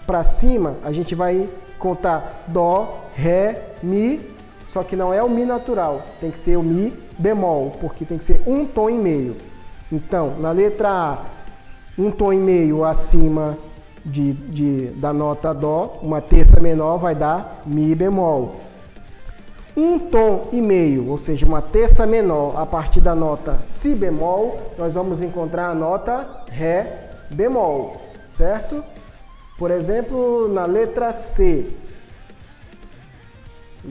para cima, a gente vai contar Dó, Ré, Mi, só que não é o Mi natural, tem que ser o Mi bemol, porque tem que ser um tom e meio. Então, na letra A, um tom e meio acima da nota Dó, uma terça menor vai dar Mi bemol. Um tom e meio, ou seja, uma terça menor a partir da nota Si bemol, nós vamos encontrar a nota Ré bemol, certo? Por exemplo, na letra C,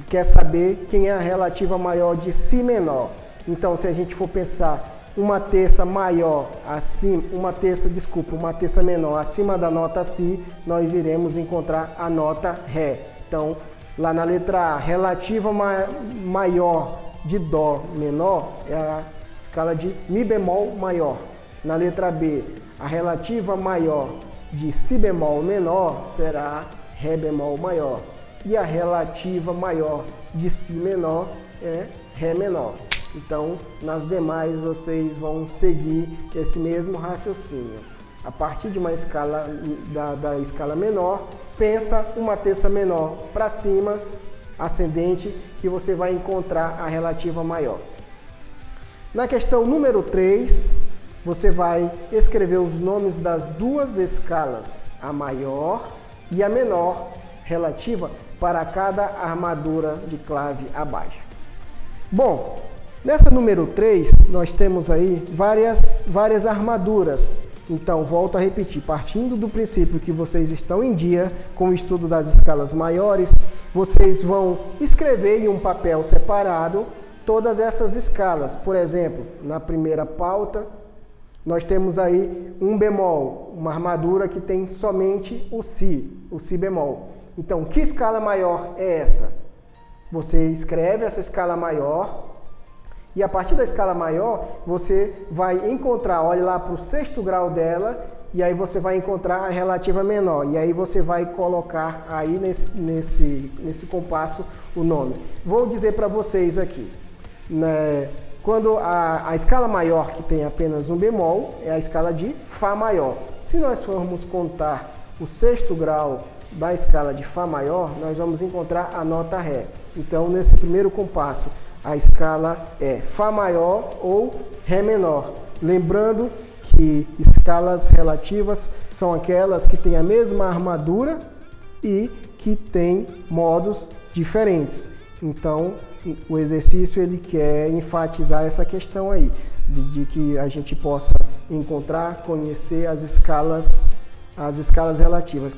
quer saber quem é a relativa maior de Si menor. Então, se a gente for pensar uma terça menor acima da nota Si, nós iremos encontrar a nota Ré. Então, lá na letra A, relativa maior de Dó menor é a escala de Mi bemol maior. Na letra B, a relativa maior de Si bemol menor será Ré bemol maior. E a relativa maior de Si menor é Ré menor. Então, nas demais, vocês vão seguir esse mesmo raciocínio. A partir de uma escala da escala menor, pensa uma terça menor para cima, ascendente, que você vai encontrar a relativa maior. Na questão número 3, você vai escrever os nomes das duas escalas, a maior e a menor, relativa para cada armadura de clave abaixo. Bom, nessa número 3, nós temos aí várias armaduras. Então, volto a repetir, partindo do princípio que vocês estão em dia com o estudo das escalas maiores, vocês vão escrever em um papel separado todas essas escalas. Por exemplo, na primeira pauta, nós temos aí um bemol, uma armadura que tem somente o si bemol. Então, que escala maior é essa? Você escreve essa escala maior e a partir da escala maior você vai encontrar, olhe lá para o sexto grau dela e aí você vai encontrar a relativa menor. E aí você vai colocar aí nesse compasso o nome. Vou dizer para vocês aqui, né? Quando a escala maior, que tem apenas um bemol, é a escala de Fá maior. Se nós formos contar o sexto grau da escala de Fá maior, nós vamos encontrar a nota Ré. Então, nesse primeiro compasso, a escala é Fá maior ou Ré menor. Lembrando que escalas relativas são aquelas que têm a mesma armadura e que têm modos diferentes. Então, o exercício ele quer enfatizar essa questão aí, de que a gente possa encontrar, conhecer as escalas relativas,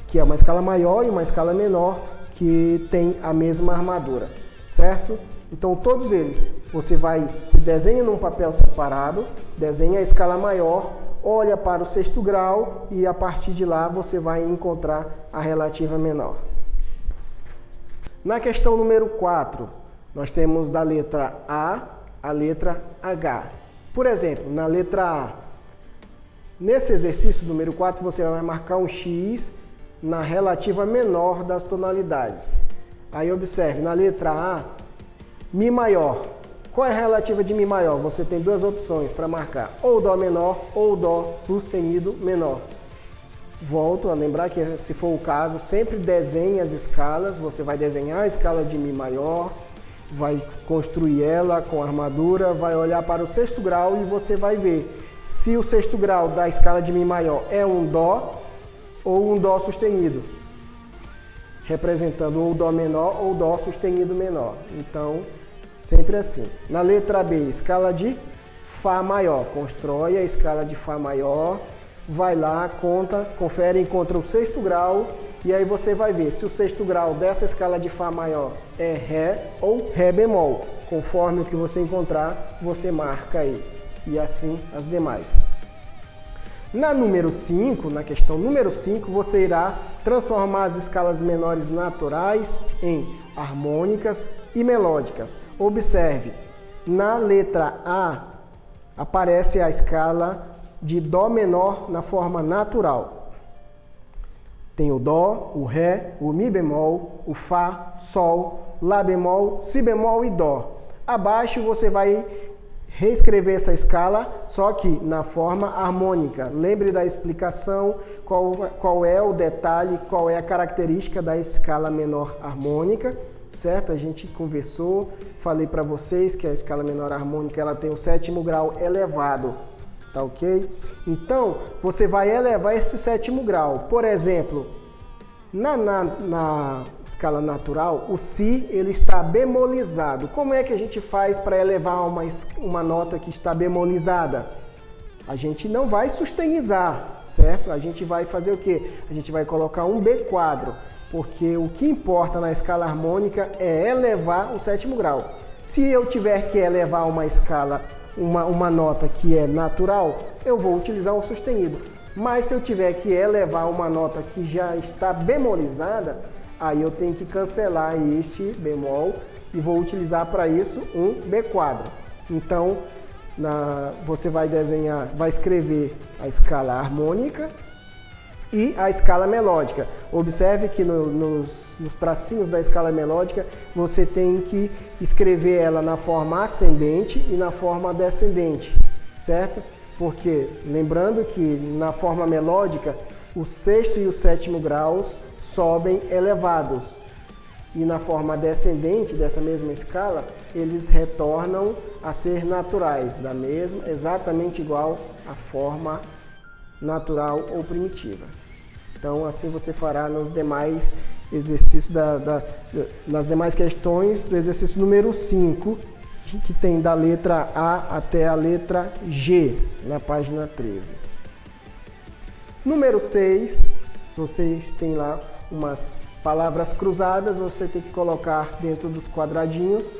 que é uma escala maior e uma escala menor que tem a mesma armadura, certo? Então, todos eles, você se desenha num papel separado, desenha a escala maior, olha para o sexto grau e a partir de lá você vai encontrar a relativa menor. Na questão número 4, nós temos da letra A a letra H. Por exemplo, na letra A, nesse exercício número 4, você vai marcar um X na relativa menor das tonalidades. Aí observe, na letra A, Mi maior. Qual é a relativa de Mi maior? Você tem duas opções para marcar, ou Dó menor ou Dó sustenido menor. Volto a lembrar que, se for o caso, sempre desenhe as escalas. Você vai desenhar a escala de Mi maior, vai construir ela com a armadura, vai olhar para o sexto grau e você vai ver se o sexto grau da escala de Mi maior é um Dó ou um Dó sustenido, representando ou Dó menor ou Dó sustenido menor. Então, sempre assim. Na letra B, escala de Fá maior. Constrói a escala de Fá maior. Vai lá, conta, confere, encontra o sexto grau e aí você vai ver se o sexto grau dessa escala de Fá maior é Ré ou Ré bemol. Conforme o que você encontrar, você marca aí. E assim as demais. Na número 5, na questão número 5, você irá transformar as escalas menores naturais em harmônicas e melódicas. Observe, na letra A aparece a escala de Dó menor na forma natural. Tem o Dó, o Ré, o Mi bemol, o Fá, Sol, Lá bemol, Si bemol e Dó. Abaixo você vai reescrever essa escala, só que na forma harmônica. Lembre da explicação, qual é o detalhe, qual é a característica da escala menor harmônica, certo? A gente conversou, falei para vocês que a escala menor harmônica ela tem o sétimo grau elevado. Tá ok? Então, você vai elevar esse sétimo grau. Por exemplo, na escala natural, o Si ele está bemolizado. Como é que a gente faz para elevar uma nota que está bemolizada? A gente não vai sustenizar, certo? A gente vai fazer o quê? A gente vai colocar um B quadro, porque o que importa na escala harmônica é elevar o sétimo grau. Se eu tiver que elevar uma nota que é natural, eu vou utilizar um sustenido. Mas se eu tiver que elevar uma nota que já está bemolizada, aí eu tenho que cancelar este bemol e vou utilizar para isso um B quadro. Então, você vai escrever a escala harmônica e a escala melódica. Observe que nos tracinhos da escala melódica você tem que escrever ela na forma ascendente e na forma descendente, certo? Porque, lembrando que na forma melódica, o sexto e o sétimo graus sobem elevados. E na forma descendente dessa mesma escala, eles retornam a ser naturais, exatamente igual à forma natural ou primitiva. Então, assim você fará nos demais exercícios, nas demais questões do exercício número 5, que tem da letra A até a letra G, na página 13. Número 6, vocês têm lá umas palavras cruzadas, você tem que colocar dentro dos quadradinhos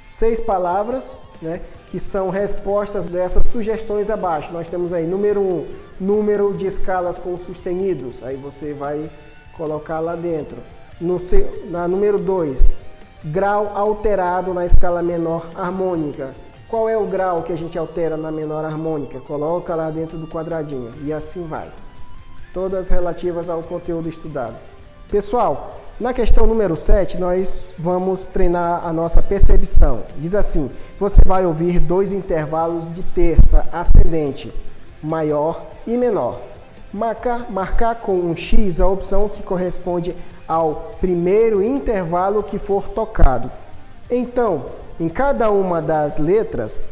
6 palavras, né, que são respostas dessas sugestões abaixo. Nós temos aí número 1, número de escalas com sustenidos, aí você vai colocar lá dentro. Na número 2, grau alterado na escala menor harmônica. Qual é o grau que a gente altera na menor harmônica? Coloca lá dentro do quadradinho e assim vai. Todas relativas ao conteúdo estudado. Pessoal, na questão número 7, nós vamos treinar a nossa percepção. Diz assim, você vai ouvir 2 intervalos de terça ascendente, maior e menor. Marcar com um X a opção que corresponde ao primeiro intervalo que for tocado. Então, em cada uma das letras,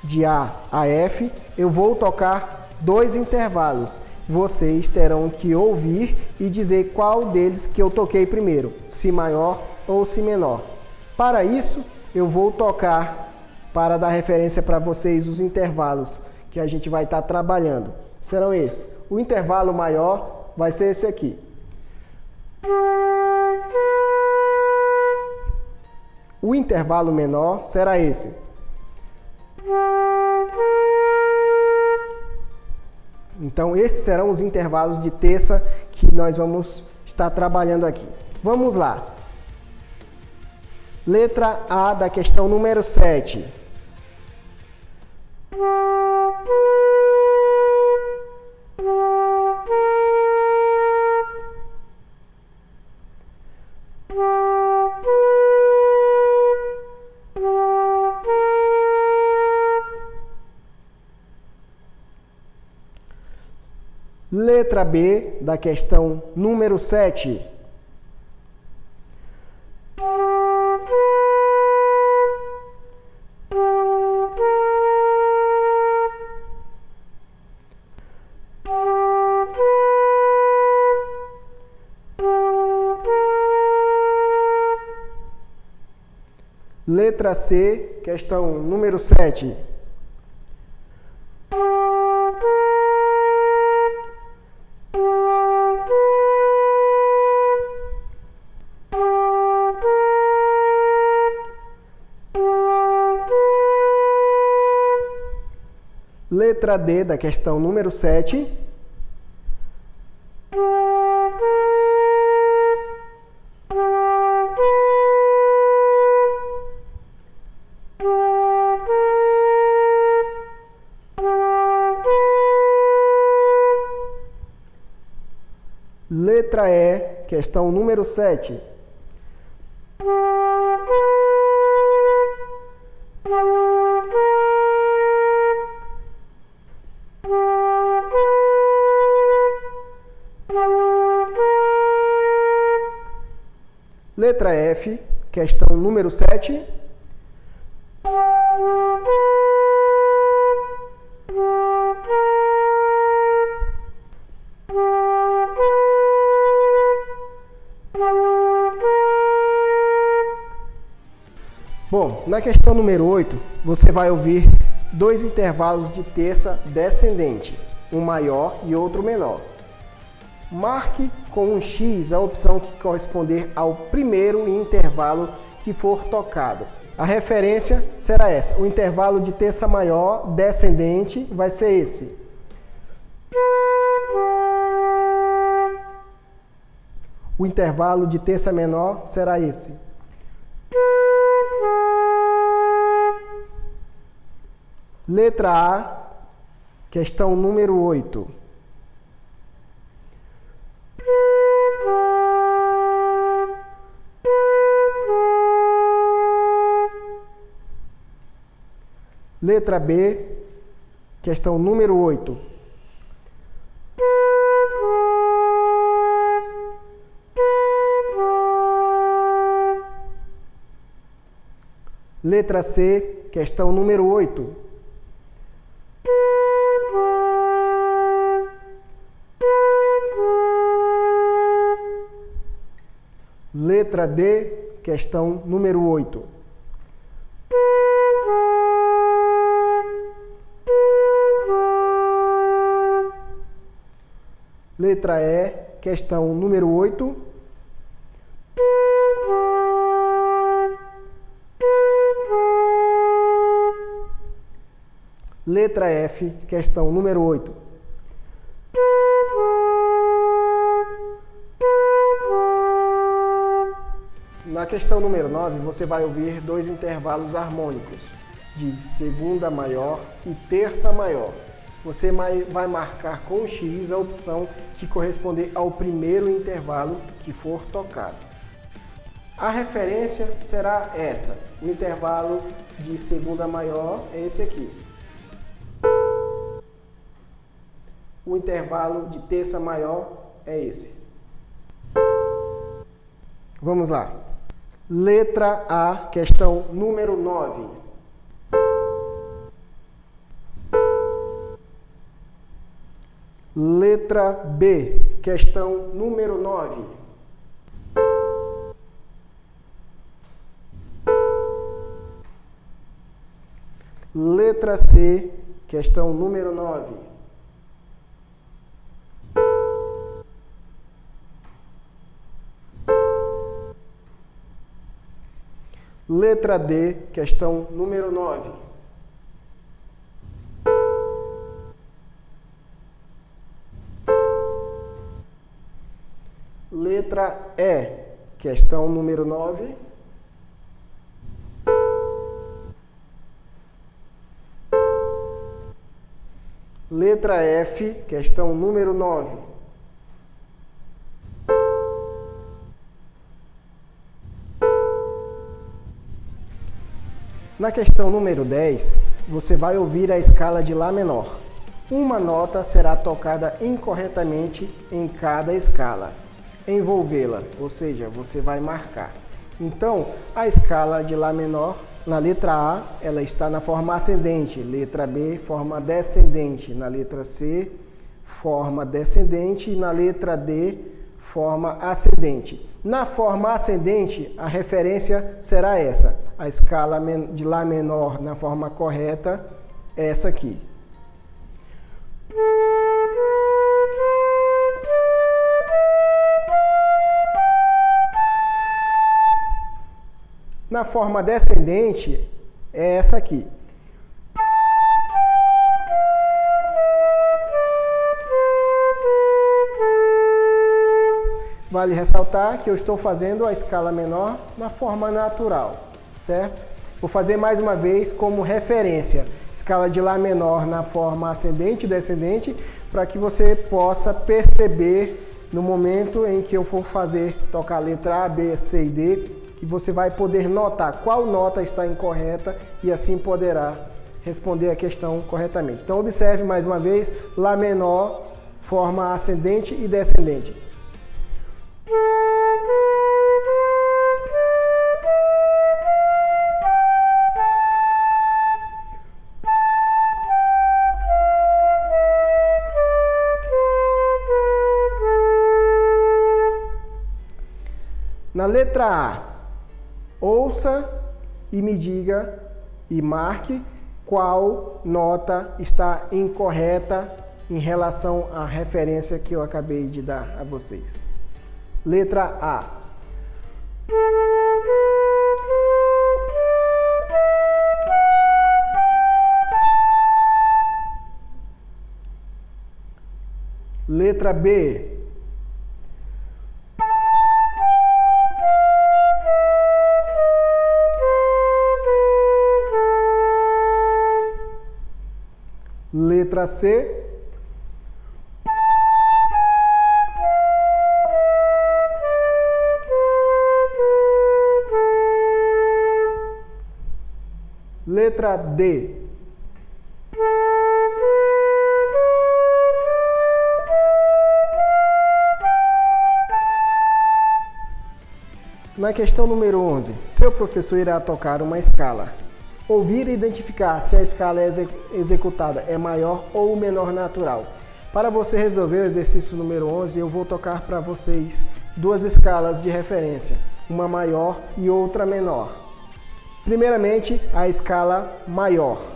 de A a F, eu vou tocar 2 intervalos. Vocês terão que ouvir e dizer qual deles que eu toquei primeiro, se maior ou se menor. Para isso, eu vou tocar, para dar referência para vocês, os intervalos que a gente vai estar trabalhando. Serão esses. O intervalo maior vai ser esse aqui. O intervalo menor será esse. Então, esses serão os intervalos de terça que nós vamos estar trabalhando aqui. Vamos lá. Letra A da questão número 7. Letra B da questão número 7. Letra C, questão número 7. Letra D da questão número 7. Letra E, questão número 7. Letra F, questão número 7. Bom, na questão número 8, você vai ouvir 2 intervalos de terça descendente, um maior e outro menor. Marque com um X a opção que corresponder ao primeiro intervalo que for tocado. A referência será essa. O intervalo de terça maior descendente vai ser esse. O intervalo de terça menor será esse. Letra A, questão número 8. Letra B, questão número 8. Letra C, questão número 8. Letra D, questão número 8. Letra E, questão número 8. Letra F, questão número 8. Na questão número 9, você vai ouvir dois intervalos harmônicos, de segunda maior e terça maior. Você vai marcar com X a opção que corresponder ao primeiro intervalo que for tocado. A referência será essa. O intervalo de segunda maior é esse aqui. O intervalo de terça maior é esse. Vamos lá. Letra A, questão número 9. Letra B, questão número 9. Letra C, questão número 9. Letra D, questão número 9. Letra E, questão número 9. Letra F, questão número 9. Na questão número 10, você vai ouvir a escala de Lá menor. Uma nota será tocada incorretamente em cada escala. Envolvê-la, ou seja, você vai marcar. Então, a escala de Lá menor, na letra A, ela está na forma ascendente, letra B, forma descendente, na letra C, forma descendente e na letra D, forma ascendente. Na forma ascendente, a referência será essa. A escala de Lá menor na forma correta é essa aqui. Na forma descendente é essa aqui. Vale ressaltar que eu estou fazendo a escala menor na forma natural, certo? Vou fazer mais uma vez como referência, escala de Lá menor na forma ascendente e descendente, para que você possa perceber no momento em que eu for tocar a letra A, B, C e D, que você vai poder notar qual nota está incorreta e assim poderá responder a questão corretamente. Então observe mais uma vez, Lá menor, forma ascendente e descendente. Na letra A, ouça e me diga e marque qual nota está incorreta em relação à referência que eu acabei de dar a vocês. Letra A. Letra B. Letra C. Letra D. Na questão número 11, seu professor irá tocar uma escala. Ouvir e identificar se a escala executada é maior ou menor natural. Para você resolver o exercício número 11, eu vou tocar para vocês duas escalas de referência, uma maior e outra menor. Primeiramente, a escala maior.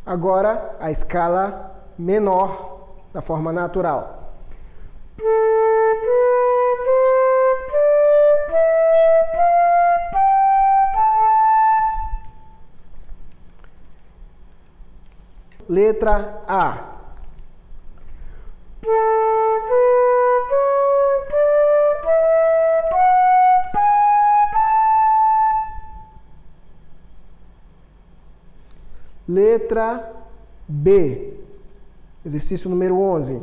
Agora, a escala menor, da forma natural. Letra A. Letra B. Exercício número 11.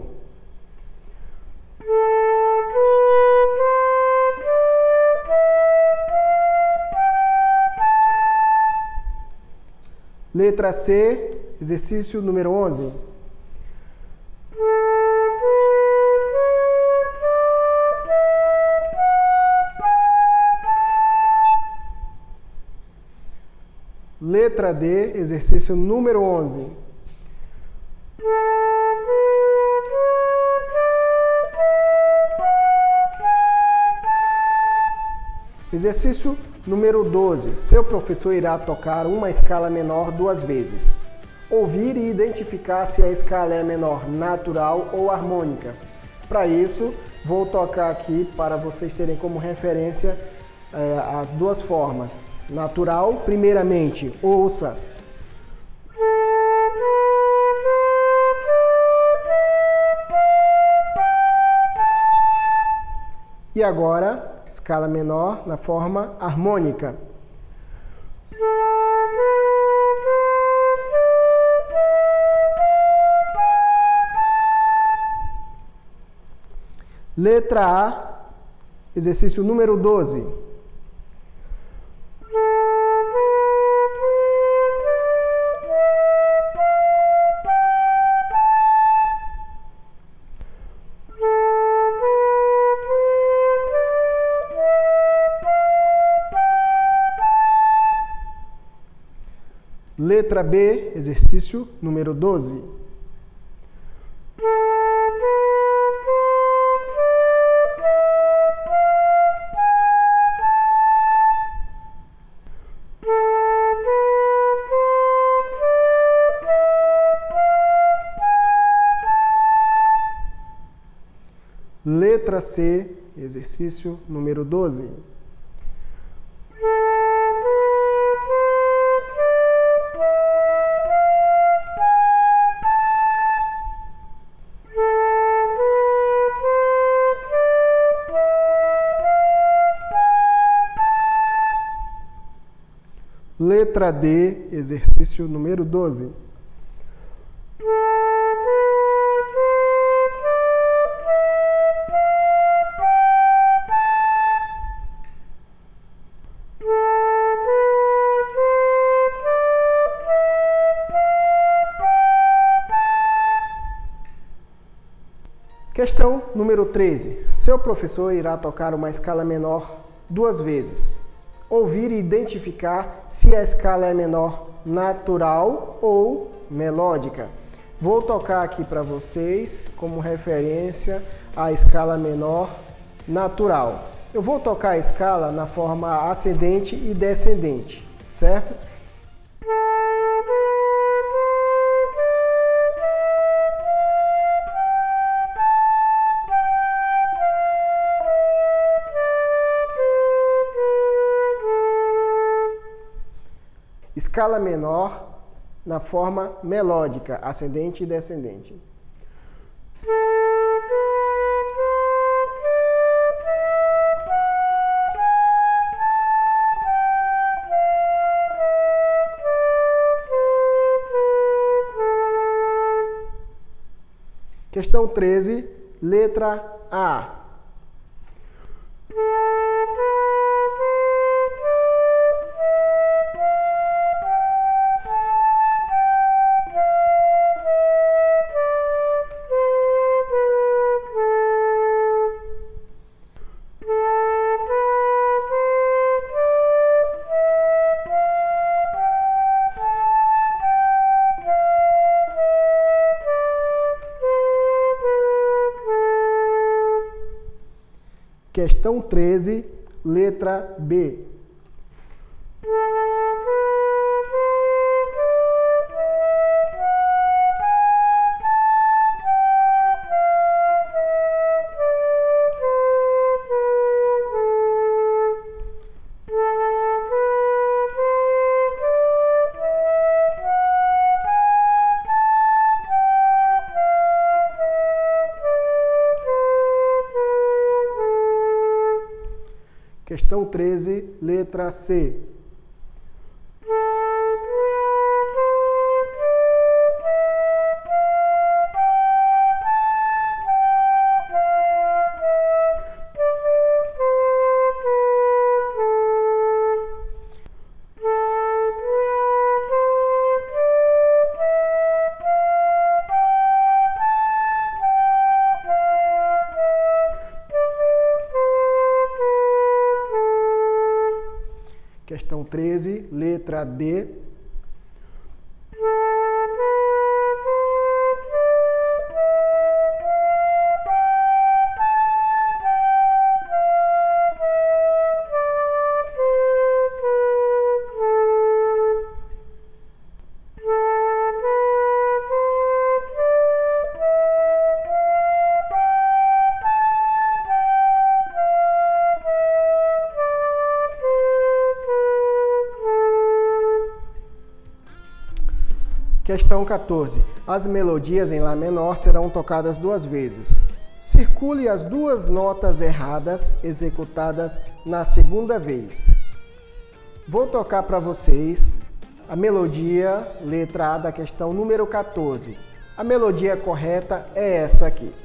Letra C. Exercício número 11. Letra D, exercício número 11. Exercício número 12. Seu professor irá tocar uma escala menor duas vezes. Ouvir e identificar se a escala é menor natural ou harmônica. Para isso, vou tocar aqui para vocês terem como referência as duas formas. Natural, primeiramente, ouça. E agora, escala menor na forma harmônica. Letra A, exercício número 12. Letra B, exercício número 12. Letra C, exercício número 12. Letra D, exercício número 12. Questão número 13. Seu professor irá tocar uma escala menor duas vezes. Ouvir e identificar se a escala é menor natural ou melódica. Vou tocar aqui para vocês como referência a escala menor natural. Eu vou tocar a escala na forma ascendente e descendente, certo? Escala menor na forma melódica, ascendente e descendente. Questão 13, letra A. Questão 13, letra B. Questão 13, letra C. Questão 13, letra D. Questão 14. As melodias em Lá menor serão tocadas 2 vezes. Circule as 2 notas erradas executadas na segunda vez. Vou tocar para vocês a melodia, letra A da questão número 14. A melodia correta é essa aqui.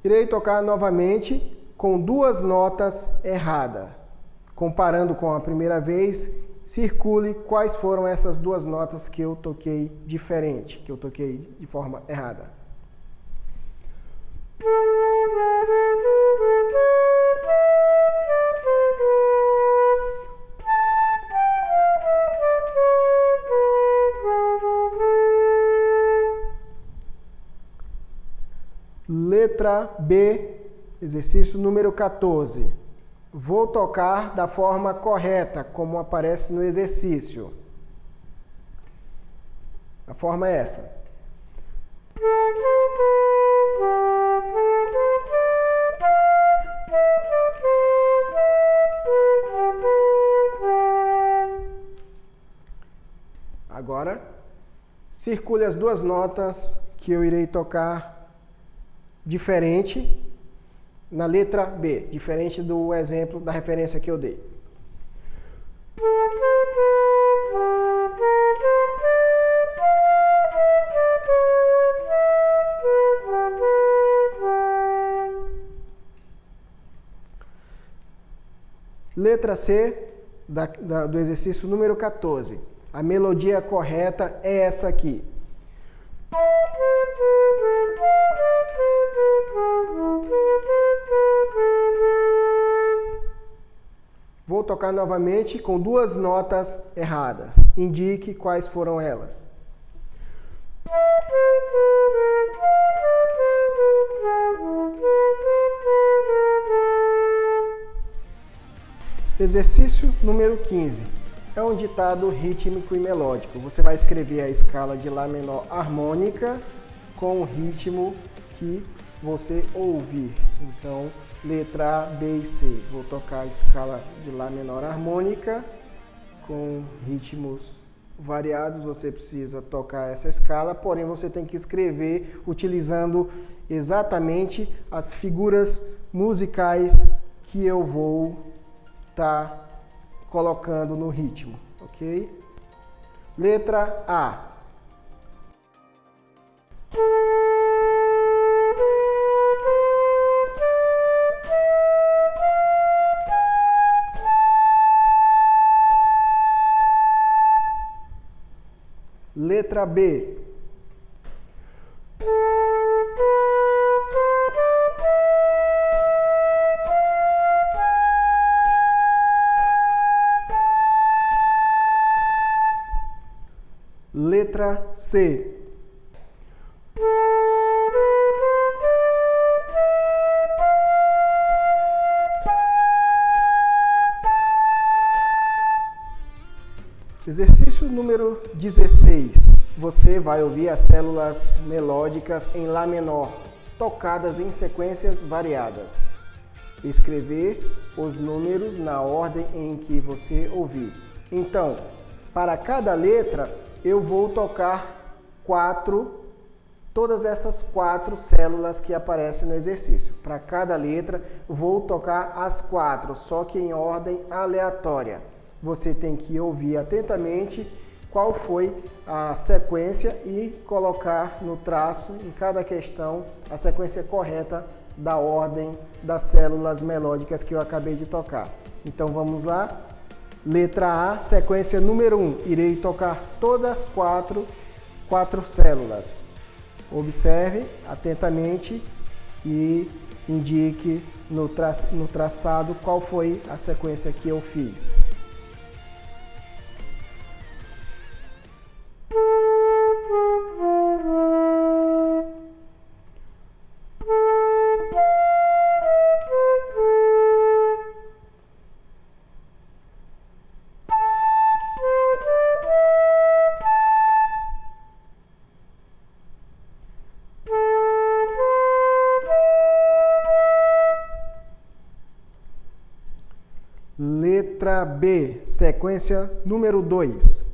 Irei tocar novamente com 2 notas erradas. Comparando com a primeira vez, circule quais foram essas 2 notas que eu toquei diferente, que eu toquei de forma errada. Letra B, exercício número 14. Vou tocar da forma correta, como aparece no exercício. A forma é essa. Agora, circule as 2 notas que eu irei tocar diferente na letra B, diferente do exemplo da referência que eu dei. Letra C do exercício número 14. A melodia correta é essa aqui. Vou tocar novamente com 2 notas erradas. Indique quais foram elas. Exercício número 15. É um ditado rítmico e melódico. Você vai escrever a escala de Lá menor harmônica com o ritmo que você ouvir. Então, letra A, B e C. Vou tocar a escala de Lá menor harmônica com ritmos variados. Você precisa tocar essa escala, porém você tem que escrever utilizando exatamente as figuras musicais que eu vou estar colocando no ritmo, ok? Letra A. Letra B. Letra C. Exercício número 16. Você vai ouvir as células melódicas em Lá menor, tocadas em sequências variadas. Escrever os números na ordem em que você ouvir. Então, para cada letra, eu vou tocar todas essas 4 células que aparecem no exercício. Para cada letra, vou tocar as 4, só que em ordem aleatória. Você tem que ouvir atentamente qual foi a sequência e colocar no traço, em cada questão, a sequência correta da ordem das células melódicas que eu acabei de tocar. Então vamos lá. Letra A, sequência número 1. Irei tocar todas as 4 células. Observe atentamente e indique no traçado qual foi a sequência que eu fiz. Letra B, sequência número 2.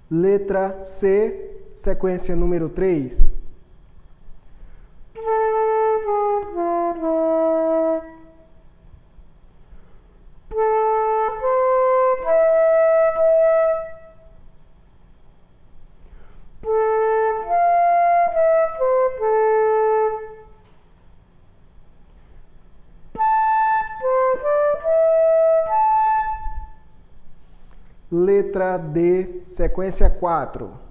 Letra C, sequência número 3. Letra D, sequência 4.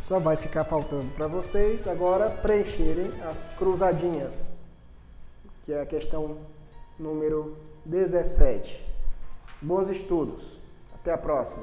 Só vai ficar faltando para vocês agora preencherem as cruzadinhas, que é a questão número 17. Bons estudos. Até a próxima.